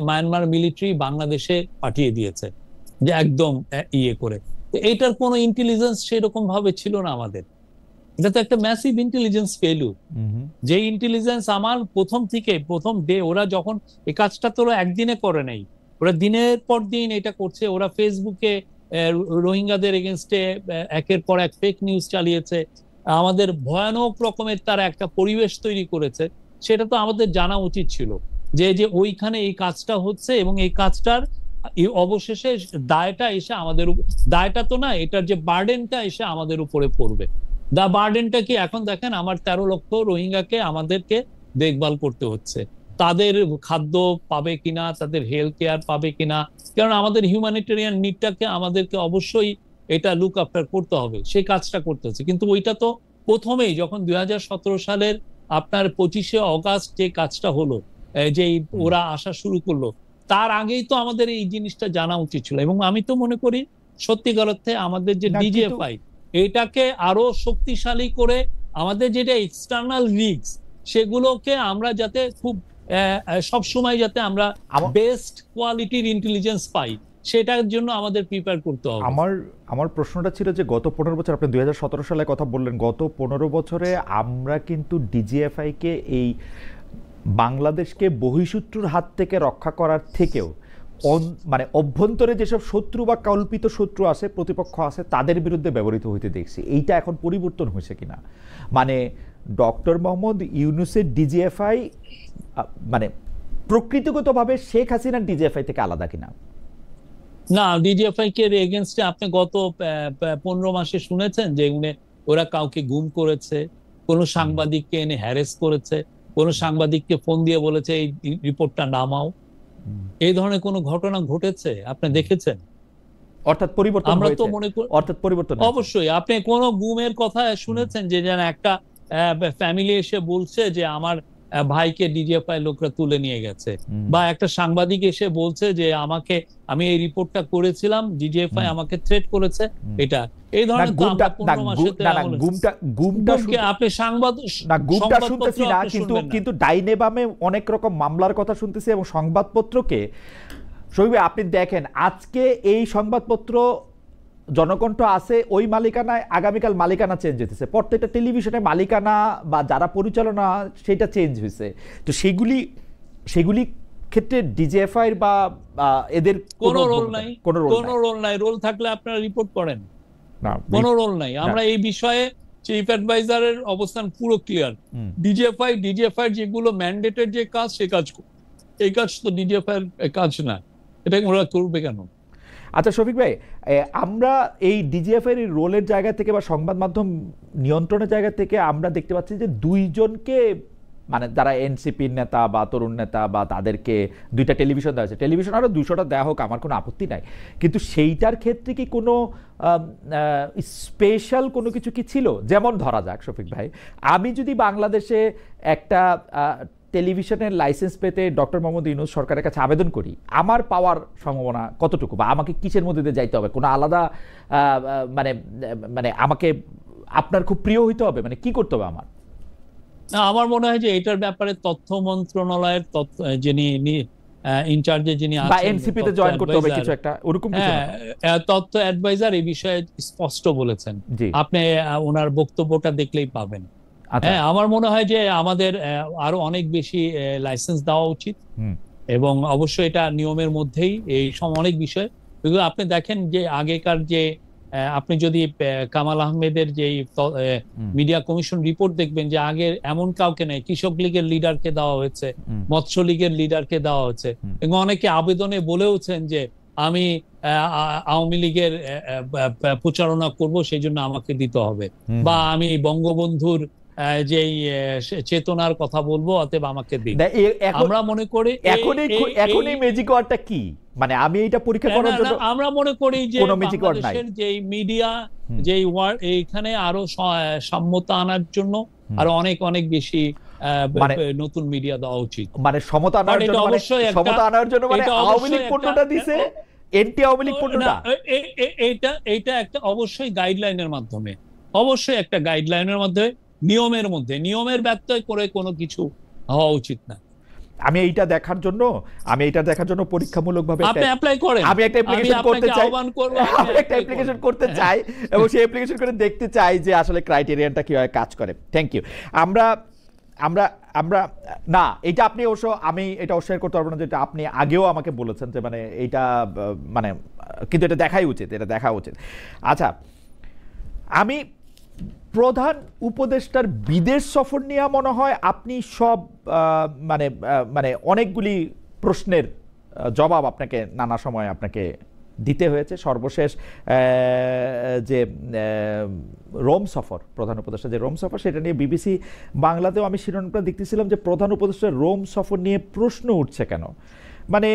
মায়ানমার মিলিটারি বাংলাদেশে পাঠিয়ে দিয়েছে, যে একদম ইয়ে করে। তো এটার কোনো ইন্টেলিজেন্স সেরকম ভাবে ছিল না আমাদের। এটা তো একটা ম্যাসিভ ইন্টেলিজেন্স ফেলিউর। হুম, যে ইন্টেলিজেন্স আমার প্রথম থেকে প্রথম ডে, ওরা যখন এই কাজটা তো ওরা একদিনে করে নাই, ওরা দিনের পর দিন এটা করছে। ওরা ফেসবুকে রোহিঙ্গাদের এগেনস্টে একের পর এক ফেক নিউজ চালিয়েছে, আমাদের ভয়ানক রকমের তারা একটা পরিবেশ তৈরি করেছে, সেটা তো আমাদের জানা উচিত ছিল যে যে ওইখানে এই কাজটা হচ্ছে এবং এই কাজটার অবশেষে দায়টা এসে আমাদের দায়টা তো না, এটার যে বার্ডেনটা এসে আমাদের উপরে পড়বে। বার্ডেনটা কি? এখন দেখেন আমার 13 লক্ষ রোহিঙ্গাকে আমাদেরকে দেখভাল করতে হচ্ছে, তাদের খাদ্য পাবে কিনা, তাদের হেলথ কেয়ার পাবে কিনা, কারণ আমাদের হিউম্যানিটেরিয়ান নিডটাকে আমাদেরকে অবশ্যই এটা লুক আফটার করতে হবে, সেই কাজটা করতে হচ্ছে। কিন্তু ওইটা তো প্রথমেই যখন 2017 সালের আপনার 25শে অগাস্ট যে কাজটা হলো, যে ওরা আসা শুরু করলো, তার আগেই তো আমাদের এই জিনিসটা জানা উচিত ছিল। এবং আমি তো মনে করি সত্যিকার অর্থে আমাদের যে ডিজিএফআই, এটাকে আরো শক্তিশালী করে আমাদের যেটা এক্সটার্নাল রিস্ক, সেগুলোকে আমরা যাতে খুব সবসময় যাতে আমরা বেস্ট কোয়ালিটির ইন্টেলিজেন্স পাই, সেটার জন্য আমাদের প্রিপেয়ার করতে হবে। আমার প্রশ্নটা ছিল যে গত 15 বছর, আপনি 2017 সালে কথা বললেন, গত 15 বছরে আমরা কিন্তু ডিজিএফআই কে এই বাংলাদেশকে বহিঃশত্রুর হাত থেকে রক্ষা করার থেকেও মানে অভ্যন্তরে যেসব শত্রু বা কল্পিত শত্রু আছে, প্রতিপক্ষ আছে, তাদের বিরুদ্ধে ব্যবহৃত হইতে দেখছি। এইটা এখন পরিবর্তন হয়েছে কিনা? মানে ডক্টর মোহাম্মদ ইউনূসের ডিজিএফআই মানে প্রকৃতিগতভাবে শেখ হাসিনার ডিজিএফআই থেকে আলাদা কিনা? না, ডিজিএফআই কে এগেইনস্টে আপনি গত 15 মাসে শুনেছেন যে ওরা কাউকে গুম করেছে, কোন সাংবাদিককে এনে হ্যারেস করেছে, কোন সাংবাদিককে ফোন দিয়ে বলেছে এই রিপোর্টটা নামাও? এই ধরনের কোন ঘটনা ঘটেছে আপনি দেখেছেন? অর্থাৎ পরিবর্তন আমরা হয়েছে, তো মনে করি অর্থাৎ পরিবর্তন অবশ্যই। আপনি কোন গুমের কথা শুনেছেন যে যেন একটা ফ্যামিলি এসে বলছে যে আমার ভাইকে ডিজিএফআই লোকরা তুলে নিয়ে গেছে, বা একটা সাংবাদিক এসে বলছে যে আমি এই রিপোর্টটা করেছিলাম, ডিজিএফআই আমাকে থ্রেট করেছে? এটা এই ধরনের তো আমরা 15 মাসেতে আপনি গুমটা শুনতেছি না, কিন্তু ডাইনে বামে অনেক রকম মামলার কথা শুনতেছি। এবং সংবাদপত্রকে শহীদ, আপনি দেখেন আজকে এই সংবাদপত্র জনকণ্ঠ আছে ওই মালিকানায়, আগামীকাল মালিকানা চেঞ্জ হইতেছে, প্রত্যেকটা টেলিভিশনে মালিকানা বা যারা পরিচালনা সেটা চেঞ্জ হয়েছে। তো সেগুলি ক্ষেত্রে ডিজিএফআই বা এদের কোনো রোল নাই, কোনো রোল নাই। রোল থাকলে আপনারা রিপোর্ট করেন না, কোনো রোল নাই। আমরা এই বিষয়ে চিফ অ্যাডভাইজারের অবস্থান পুরো ক্লিয়ার। ডিজিএফআই যেগুলো ম্যান্ডেটেড যে কাজ, সে কাজ, এই কাজ তো ডিজিএফআই এর কাজ না, এটা ওরা করবে কেন? আচ্ছা শফিক ভাই, আমরা এই ডিজিএফআই এর রোলের জায়গা থেকে বা সংবাদ মাধ্যম নিয়ন্ত্রণের জায়গা থেকে আমরা দেখতে পাচ্ছি যে দুইজনকে, মানে যারা এনসিপির নেতা বা তরুণ নেতা, বা তাদেরকে 2টা টেলিভিশন দেওয়া হয়েছে। টেলিভিশন আরও 200টা দেওয়া হোক, আমার কোনো আপত্তি নাই, কিন্তু সেইটার ক্ষেত্রে কি কোনো স্পেশাল কোনো কিছু কি ছিল? যেমন ধরা যাক শফিক ভাই, আমি যদি বাংলাদেশে একটা টেলিভিশনের লাইসেন্স পেতে ডক্টর মোহাম্মদ ইউনূস সরকারের কাছে আবেদন করি, আমার পাওয়ার সম্ভাবনা কতটুকু, বা আমাকে কিসের মধ্যে দিয়ে যাইতে হবে? কোনো আলাদা মানে মানে আমাকে আপনার খুব প্রিয় হইতে হবে, মানে কি করতে হবে আমার? আমার মনে হয় যে এটার ব্যাপারে তথ্য মন্ত্রণালয়ের যিনি ইনচার্জে যিনি আছেন, বা এনসিপি তে জয়েন করতে হবে কিছু একটা ওরকম কিছু, তথ্য অ্যাডভাইজার এই বিষয়ে স্পষ্ট বলেছেন। আপনি ওনার বক্তব্যটা দেখলেই পাবেন। হ্যাঁ, আমার মনে হয় যে আমাদের আরো অনেক বেশি লাইসেন্স দেওয়া উচিত, এবং অবশ্যই এটা নিয়মের মধ্যেই এই অনেক বিষয়। আপনি দেখেন যে আগেকার যে আপনি যদি কামাল আহমেদের যে মিডিয়া কমিশন রিপোর্ট দেখবেন, যে আগে এমন কাউকে নেই, কৃষক লীগের লিডারকে দেওয়া হয়েছে, মৎস্য লীগের লিডারকে দেওয়া হয়েছে, এবং অনেকে আবেদনে বলেওছেন যে আমি আওয়ামী লীগের প্রচারণা করব, সেই জন্য আমাকে দিতে হবে, বা আমি বঙ্গবন্ধুর যেই চেতনার কথা বলবো, অতএব আমাকে দিন। আমরা মনে করি এখনই ম্যাজিক ওয়ার্ডটা কি, মানে আমি এটা পরীক্ষা করার জন্য আমরা মনে করি যে বাংলাদেশের যে মিডিয়া, যে ওয়ার্ড, এইখানে আরো সাম্যতা আনার জন্য আরো অনেক অনেক বেশি নতুন মিডিয়া দেওয়া উচিত। মানে সমতা আনার জন্য মানে আওয়ামী লীগ পণ্যটা দিছে, এন্টি আওয়ামী লীগ পণ্যটা, এইটা একটা অবশ্যই গাইডলাইনের মাধ্যমে, অবশ্যই একটা গাইডলাইনের মধ্যে, নিয়মের মধ্যে, নিয়মের ব্যত্যয় করে কোনো কিছু হওয়া উচিত না। আমি এইটা দেখার জন্য পরীক্ষামূলকভাবে আপনি অ্যাপ্লাই করেন, আমি একটা অ্যাপ্লিকেশন করতে চাই, আমি একটা অ্যাপ্লিকেশন করতে চাই, এবং সেই অ্যাপ্লিকেশন করে দেখতে চাই যে আসলে ক্রাইটেরিয়াটা কিভাবে কাজ করে। Thank you. আমরা না, এটা আপনি অবশ্য, আমি এটা অস্বীকার করতে পারবো না, যেটা আপনি আগেও আমাকে বলেছেন যে মানে এইটা মানে, কিন্তু এটা দেখা উচিত। আচ্ছা, আমি প্রধান উপদেষ্টার বিদেশ সফর নিয়ে মনে হয় আপনি সব মানে মানে অনেকগুলি প্রশ্নের জবাব আপনাকে নানা সময় আপনাকে দিতে হয়েছে। সর্বশেষ যে রোম সফর, প্রধান উপদেষ্টা যে রোম সফর, সেটা নিয়ে বিবিসি বাংলাতেও আমি শিরোনামটা দেখতেছিলাম যে প্রধান উপদেষ্টার রোম সফর নিয়ে প্রশ্ন উঠছে কেন। মানে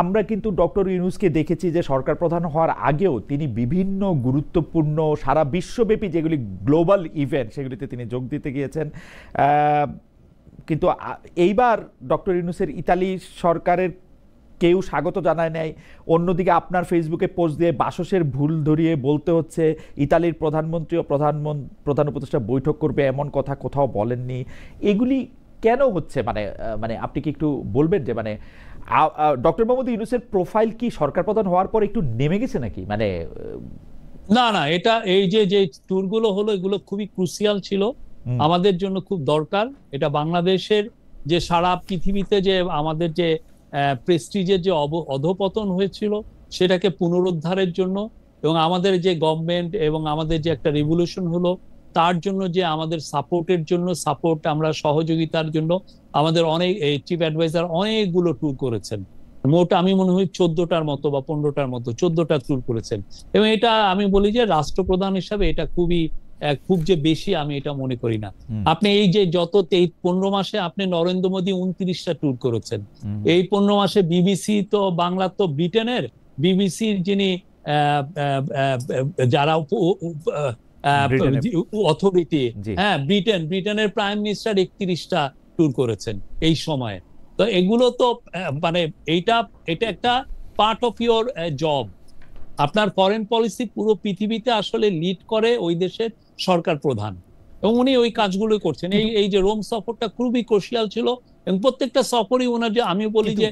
আমরা কিন্তু ডক্টর ইউনূসকে দেখেছি যে সরকার প্রধান হওয়ার আগেও তিনি বিভিন্ন গুরুত্বপূর্ণ সারা বিশ্বব্যাপী যেগুলি গ্লোবাল ইভেন্ট সেগুলিতে তিনি যোগ দিতে গিয়েছেন। কিন্তু এইবার ডক্টর ইউনূসের ইতালি সরকারের কেউ স্বাগত জানায় নাই। অন্যদিকে আপনার ফেসবুকে পোস্ট দিয়ে বাসসের ভুল ধরিয়ে বলতে হচ্ছে ইতালির প্রধানমন্ত্রী ও প্রধান উপদেষ্টা বৈঠক করবে, এমন কথা কোথাও বলেননি। এগুলি কেন হচ্ছে? মানে মানে আপনি কি একটু বলবেন যে মানে ডক্টর মোহাম্মদ ইউনূসের প্রোফাইল কি সরকার প্রধান হওয়ার পর একটু নেমে গেছে নাকি? মানে না না, এটা এই যে ট্যুরগুলো হলো এগুলো খুবই ক্রুশিয়াল ছিল, আমাদের জন্য খুব দরকার। এটা বাংলাদেশের যে সারা পৃথিবীতে যে আমাদের যে প্রেস্টিজের যে অধপতন হয়েছিল সেটাকে পুনরুদ্ধারের জন্য, এবং আমাদের যে গভর্নমেন্ট এবং আমাদের যে একটা রিভলিউশন হলো তার জন্য, যে আমাদের সাপোর্টের জন্য, সাপোর্ট আমরা সহযোগিতার জন্য আমাদের অনেক চিফ অ্যাডভাইজার অনেকগুলো ট্যুর করেছেন। মোট আমি মনে হয় 14টার মতো বা 15টার মতো 14টা ট্যুর করেছেন। এবং এটা আমি বলি যে রাষ্ট্রপ্রধান হিসাবে এটা খুব যে বেশি আমি এটা মনে করি না। আপনি এই যে যত 15 মাসে আপনি নরেন্দ্র মোদী 29টা ট্যুর করেছেন। এই 15 মাসে বিবিসি তো বাংলা তো ব্রিটেনের বিবিসির যিনি যারা অথরিটি, হ্যাঁ ব্রিটেনের প্রাইম মিনিস্টার 31টা ট্যুর করেছেন এই সময়ে। তো এগুলো তো মানে এটা একটা পার্ট অফ ইওর জব। আপনার ফরেন পলিসি পুরো পৃথিবীতে আসলে লিড করে ওই দেশের সরকার প্রধান, এবং উনি ওই কাজগুলো করছেন। এই যে রোম সফরটা খুবই ক্রুশিয়াল ছিল, এবং প্রত্যেকটা সফরই ওনার যে আমি বলি যে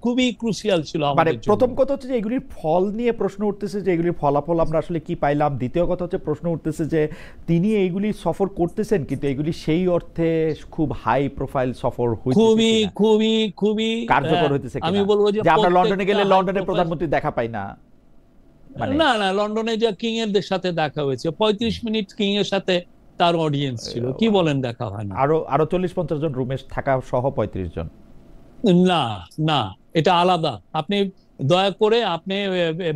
খুবই ক্রুশিয়াল ছিল। মানে প্রথম কথা হচ্ছে যে এগুলির ফল নিয়ে প্রশ্ন উঠতেছে যে এগুলির ফলাফল আমরা আসলে কি পাইলাম। দ্বিতীয় কথা হচ্ছে প্রশ্ন উঠতেছে যে তিনি এইগুলি সফর করতেছেন কিন্তু এগুলি সেই অর্থে খুব হাই প্রোফাইল সফর হইতেছে, খুবই কার্যকর হইতেছে। আমি বলবো যে আমরা লন্ডনে গেলে লন্ডনের প্রধানমন্ত্রী দেখা পাই না। না না, লন্ডনে যে কিং এর সাথে দেখা হয়েছে 35 মিনিট কিং এর সাথে তার অডিয়েন্স ছিল। কি বলেন দেখা হয় না? আরো 40-50 জন রুমে থাকা সহ 35 জন। না না, এটা আলাদা। আপনি দয়া করে আপনি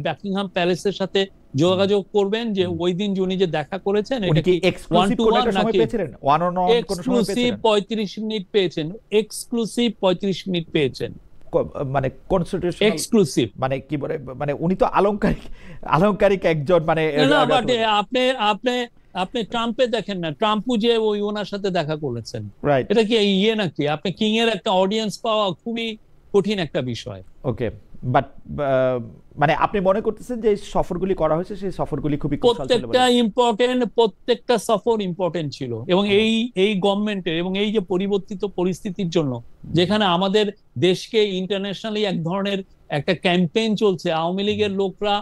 বাকিংহাম প্যালেসের সাথে যোগাযোগ করবেন যে ওই দিন উনি যে দেখা করেছেন এটা কি ওয়ান টু ওয়ান নাকি এক্সক্লুসিভ 35 মিনিট পেয়েছেন। এক্সক্লুসিভ 35 মিনিট পেয়েছেন, মানে কনস্টিটিউশনাল এক্সক্লুসিভ। মানে কি বলে, মানে উনি তো আলংকারিক একজন। মানে আপনি ট্রাম্পে দেখেন না, ট্রাম্পও যে ওই ওনার সাথে দেখা করেছেন, এটা কি ইয়ে নাকি? আপনি কিং এর একটা অডিয়েন্স পাওয়া খুবই কঠিন একটা বিষয়। ওকে, বাট মানে আপনি মনে করতেছেন যে সফরগুলি করা হয়েছে সেই সফরগুলি খুবই প্রত্যেকটা সফর ইম্পর্টেন্ট ছিল। এবং এই গভর্নমেন্টের এবং এই যে পরিবর্তিত পরিস্থিতির জন্য, যেখানে আমাদের দেশকে ইন্টারন্যাশনালি এক ধরনের একটা ক্যাম্পেইন চলছে, আওয়ামী লীগের লোকরা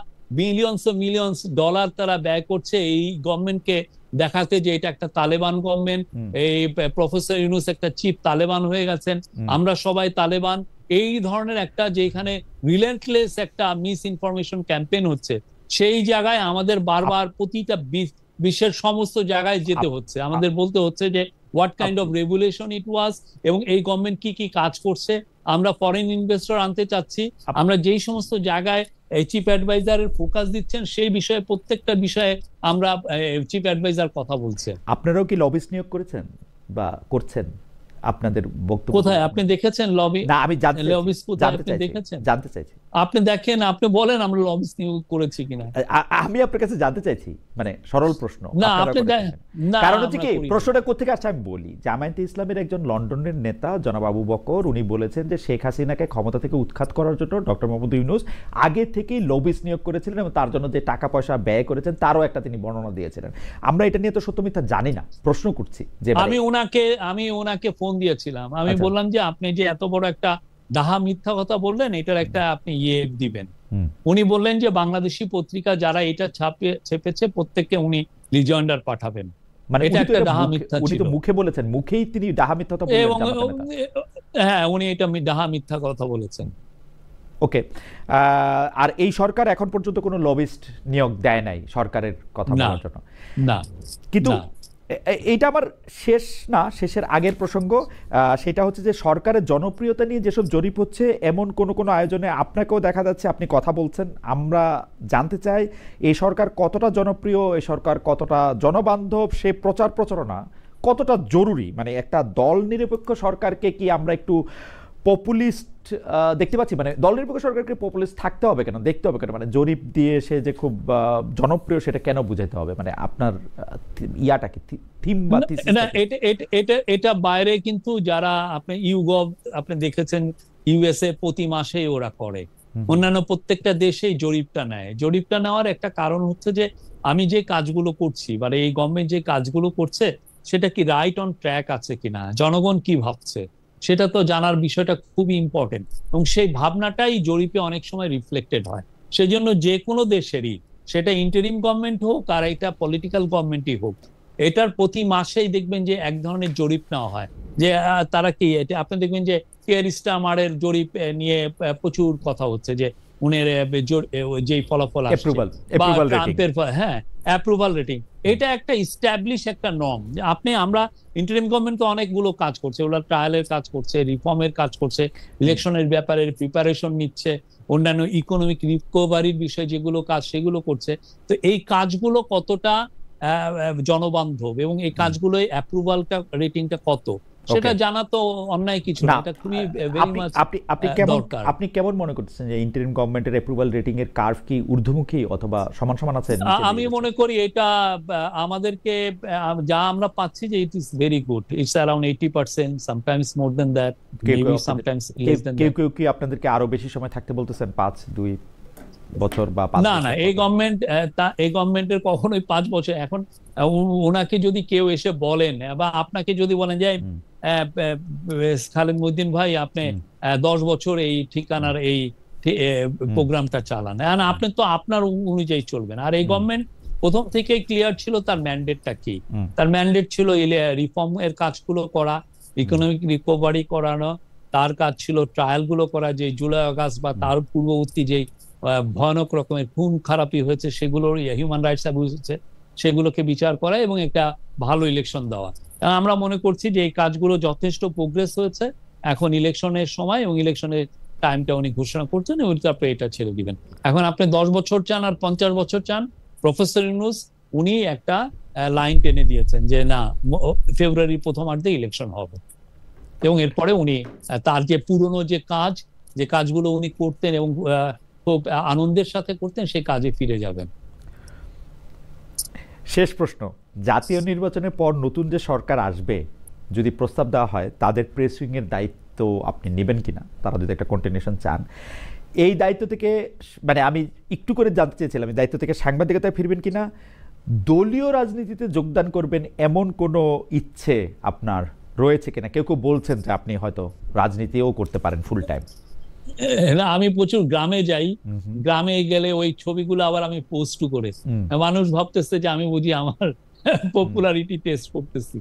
মিলিয়নস ডলার তারা ব্যয় করছে এই গভর্নমেন্টকে দেখাতে যে এটা একটা তালেবান গভর্নমেন্ট। এই প্রফেসর ইউনূস একটা চিফ তালেবান হয়ে গেছেন, আমরা সবাই তালেবান। এই ধরনের একটা যেখানে রিলেন্টলেস একটা মিস ইনফরমেশন ক্যাম্পেইন হচ্ছে, সেই জায়গায় আমাদের বারবার প্রতিটা বিশ্বের সমস্ত জায়গায় যেতে হচ্ছে, আমাদের বলতে হচ্ছে যে হোয়াট কাইন্ড অফ রেগুলেশন ইট ওয়াজ, এবং এই গভর্নমেন্ট কি কাজ করছে। আমরা ফরেন ইনভেস্টর আনতে চাচ্ছি, আমরা যেই সমস্ত জায়গায় চিফ অ্যাডভাইজারের ফোকাস দিচ্ছেন সেই বিষয়ে প্রত্যেকটা বিষয়ে আমরা চিফ অ্যাডভাইজার কথা বলছে। আপনারাও কি লবিস্ট নিয়োগ করেছেন বা করছেন? আপনাদের বক্তব্য কোথায় আপনি দেখেছেন লবি? না, আমি জানতে চাইছি। আপনি দেখেন, আপনি বলেন আমরা লবিস্ট নিয়োগ করেছি কিনা। আমি আপনার কাছে জানতে চাইছি, মানে সরল প্রশ্ন। না আপনি কারণ হচ্ছে কি, প্রশ্নটা কোথেকে আসছে আমি বলি। জামায়াতে ইসলামের একজন লন্ডনের নেতা জনাব আবু বকর, উনি বলেছেন যে শেখ হাসিনাকে ক্ষমতা থেকে উৎখাত করার জন্য ডক্টর মোহাম্মদ ইউনূস আগে থেকেই লবিস্ট নিয়োগ করেছিলেন, এবং তার জন্য যে টাকা পয়সা ব্যয় করেছেন তারও একটা তিনি বর্ণনা দিয়েছিলেন। আমরা এটা নিয়ে তো সত্য মিথ্যা জানি না, প্রশ্ন করছি যে আমি ওনাকে ফোন দিয়েছিলাম, আমি বললাম যে আপনি যে এত বড় একটা ডাহা মিথ্যা কথা বললেন, এটার একটা আপনি দিবেন। উনি বললেন যে বাংলাদেশি পত্রিকা যারা এটা ছেপেছে প্রত্যেককে উনি রিজয়েন্ডার পাঠাবেন। মানে এটা একটা ডাহা মিথ্যা ছিল। উনি তো মুখে বলেছেন, মুখেই তিনি ডাহা মিথ্যা কথা বললেন। হ্যাঁ, উনি এটা ডাহা মিথ্যা কথা বলেছেন। ওকে, আর এই সরকার এখন পর্যন্ত কোনো লবিস্ট নিয়োগ দেয় নাই সরকারের কথা বলার জন্য? না, কিন্তু এইটা আমার শেষের আগের প্রসঙ্গ, সেটা হচ্ছে যে সরকারের জনপ্রিয়তা নিয়ে যেসব জরিপ হচ্ছে এমন কোনো আয়োজনে আপনাকেও দেখা যাচ্ছে, আপনি কথা বলছেন। আমরা জানতে চাই এই সরকার কতটা জনপ্রিয়, এই সরকার কতটা জনবান্ধব, সে প্রচার প্রচারণা কতটা জরুরি। মানে একটা দল নিরপেক্ষ সরকারকে কি আমরা একটু পপুলিস্ট দেখতে পাচ্ছি? মানে দল নিরপেক্ষ সরকারকে পপুলিস্ট থাকতে হবে কেন, দেখতে হবে কেন? মানে জরিপ দিয়ে সে যে খুব জনপ্রিয় সেটা কেন বুঝাইতে হবে? মানে আপনার ইয়াটা কি, থিম বা এটা বাইরে কিন্তু যারা আপনি ইউগভ আপনি দেখেছেন, ইউএসএ প্রতি মাসেই ওরা করে, অন্যান্য প্রত্যেকটা দেশেই জরিপটা নেয়। জরিপটা নেওয়ার একটা কারণ হচ্ছে যে আমি যে কাজগুলো করছি, মানে এই গভর্নমেন্ট যে কাজগুলো করছে সেটা কি রাইট অন ট্র্যাক আছে কিনা, জনগণ কি ভাবছে সেটা তো জানার বিষয়টা খুবই ইম্পর্টেন্ট, এবং সেই ভাবনাটাই জরিপে অনেক সময় রিফ্লেক্টেড হয়। সেই জন্য যে কোনো দেশেরই, সেটা ইন্টারিম গভর্নমেন্ট হোক আর এটা পলিটিক্যাল গভর্নমেন্টই হোক, এটার প্রতি মাসেই দেখবেন যে এক ধরনের জরিপ নেওয়া হয় যে তারা কি, এটা আপনি দেখবেন যে কেয়ার স্টারমারের জরিপ নিয়ে প্রচুর কথা হচ্ছে যে উনি যেই ফলাফল আসছে, বা ট্রাম্পের অ্যাপ্রুভাল রেটিং, এটা একটা ইস্টাবলিশ একটা নর্ম। আমরা ইন্টারিম গভর্নমেন্ট তো অনেকগুলো কাজ করছে, ওরা ট্রায়ালের কাজ করছে, রিফর্মের কাজ করছে, ইলেকশনের ব্যাপারে প্রিপারেশন নিচ্ছে, অন্যান্য ইকোনমিক রিকভারির বিষয়ে যেগুলো কাজ সেগুলো করছে। তো এই কাজগুলো কতটা জনবান্ধব এবং এই কাজগুলোই অ্যাপ্রুভালটা রেটিংটা কত, সেটা জানা তো অন্যায় কিছু না। এটা খুবই দরকার। আপনি কেমন মনে করতেছেন যে ইন্টারিম গভর্নমেন্টের অ্যাপ্রুভাল রেটিং এর কার্ভ কি ঊর্ধ্বমুখী অথবা সমান আছে? আমি মনে করি এটা আমাদেরকে যা আমরা পাচ্ছি যে it is very good, it's around 80%, sometimes more than that, maybe sometimes less than that. কেউ কি আপনাদেরকে আরো বেশি সময় থাকতে বলতেছেন, 5-2 বছর বা 5 বছর? না, এই গভর্নমেন্টের কখনোই 5 বছর। এখন ওনাকে যদি কেউ এসে বলেন বা আপনাকে যদি বলেন যে খালেদ মহিউদ্দিন ভাই আপনি 10 বছর এই ঠিকানার এই প্রোগ্রামটা চালান, আপনি তো আপনার অনুযায়ী চলবেন। আর এই গভর্নমেন্ট প্রথম থেকে ক্লিয়ার ছিল তার ম্যান্ডেটটা কি। তার ম্যান্ডেট ছিল রিফর্ম এর কাজগুলো করা, ইকোনমিক রিকভারি করানো, তার কাজ ছিল ট্রায়াল গুলো করা, যে জুলাই আগস্ট বা তার পূর্ববর্তী যে ভয়ানক রকমের খুন খারাপি হয়েছে সেগুলোর হিউম্যান রাইটস অ্যাবিউজ হচ্ছে সেগুলোকে বিচার করা এবং একটা ভালো ইলেকশন দেওয়া। আমরা মনে করছি যে এই কাজগুলো যথেষ্ট প্রোগ্রেস হয়েছে। এখন ইলেকশনের সময় এবং ইলেকশনের টাইমটা উনি ঘোষণা করছেন এবং তারপরে এটা ছেড়ে দিবেন। এখন আপনি 10 বছর চান আর 50 বছর চান, প্রফেসর ইউনূস উনি একটা লাইন টেনে দিয়েছেন যে না, ফেব্রুয়ারি প্রথমার্ধে ইলেকশন হবে এবং এরপরে উনি তার যে পুরনো যে কাজগুলো উনি করতেন এবং খুব আনন্দের সাথে করতেন সেই কাজে ফিরে যাবেন। শেষ প্রশ্ন, জাতীয় নির্বাচনের পর নতুন যে সরকার আসবে, যদি প্রস্তাব দেওয়া হয় তাদের প্রেস উইং এর দায়িত্ব আপনি নেবেন কিনা? তারা যদি একটা কন্টিনিউশন চান, এই দায়িত্ব থেকে, মানে আমি একটু করে জানতে চেয়েছিলাম, দায়িত্ব থেকে সাংবাদিকতায় ফিরবেন কিনা, দলীয় রাজনীতিতে যোগদান করবেন এমন কোনো ইচ্ছে আপনার রয়েছে কিনা? কেউ বলছেন যে আপনি হয়তো রাজনীতিও করতে পারেন ফুল টাইম। আমি প্রচুর গ্রামে যাই, গ্রামে গেলে ওই ছবিগুলো আবার আমি পোস্ট করে, মানুষ ভাবতেছে যে আমি বুঝি আমার পপুলারিটি টেস্ট করতেছি।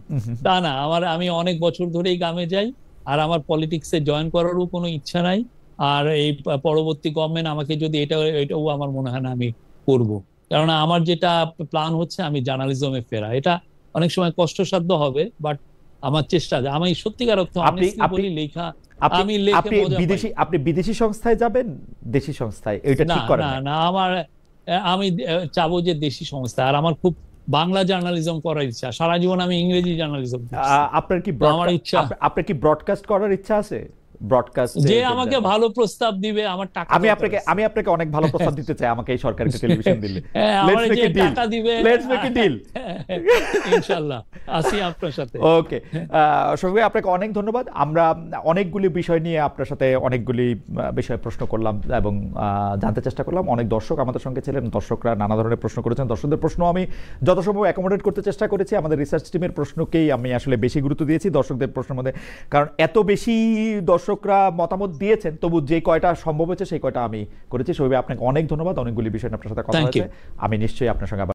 তা না, আমি অনেক বছর ধরেই গ্রামে যাই, আর আমার পলিটিক্সে জয়েন করারও কোনো ইচ্ছা নাই। আর এই পরবর্তী গভর্নমেন্ট আমাকে যদি এটাও আমার মনে হয় না আমি করব, কারণ আমার যেটা প্ল্যান হচ্ছে আমি জার্নালিজমে ফেরা। এটা অনেক সময় কষ্টসাধ্য হবে, বাট আমার চেষ্টা, আমি সত্যিকার অর্থে বলি, লেখা আপনি বিদেশি সংস্থায় যাবেন, দেশি সংস্থায়? এটা ঠিক করেন না, আমি চাবো যে দেশি সংস্থা। আর আমার খুব বাংলা জার্নালিজম করার ইচ্ছা, সারা জীবন আমি ইংরেজি জার্নালিজম। আপনার কি ব্রডকাস্ট করার ইচ্ছা আছে? ব্রডকাস্ট যে আমাকে ভালো প্রস্তাব দিবে, আমার টাকা, আমি আপনাকে অনেক ভালো প্রস্তাব দিতে চাই, আমাকে এই সরকারকে টেলিভিশন দিলে টাকা দিবে, লেটস মেক এ ডিল ইনশাআল্লাহ। আসি আপনার সাথে। ওকে, সঙ্গে আপনাকে অনেক ধন্যবাদ। আমরা অনেকগুলি বিষয় নিয়ে আপনার সাথে অনেকগুলি বিষয়ে প্রশ্ন করলাম এবং জানতে চেষ্টা করলাম। অনেক দর্শক আমাদের সঙ্গে ছিলেন, দর্শকরা নানা ধরনের প্রশ্ন করেছেন। দর্শকদের প্রশ্ন আমি যথাসম্ভব অ্যাকোমোডেট করতে চেষ্টা করেছি। আমাদের রিসার্চ টিমের প্রশ্নকেই আমি আসলে বেশি গুরুত্ব দিয়েছি দর্শকদের প্রশ্নের মধ্যে, কারণ এত বেশি দর্শকরা মতামত দিয়েছেন, তবু যে কয়টা সম্ভব হয়েছে সেই কয়টা আমি করেছি। শোয়েব, আপনাকে অনেক ধন্যবাদ। অনেকগুলি বিষয় আপনার সাথে কথা হয়েছে, আমি নিশ্চয়ই আপনার সঙ্গে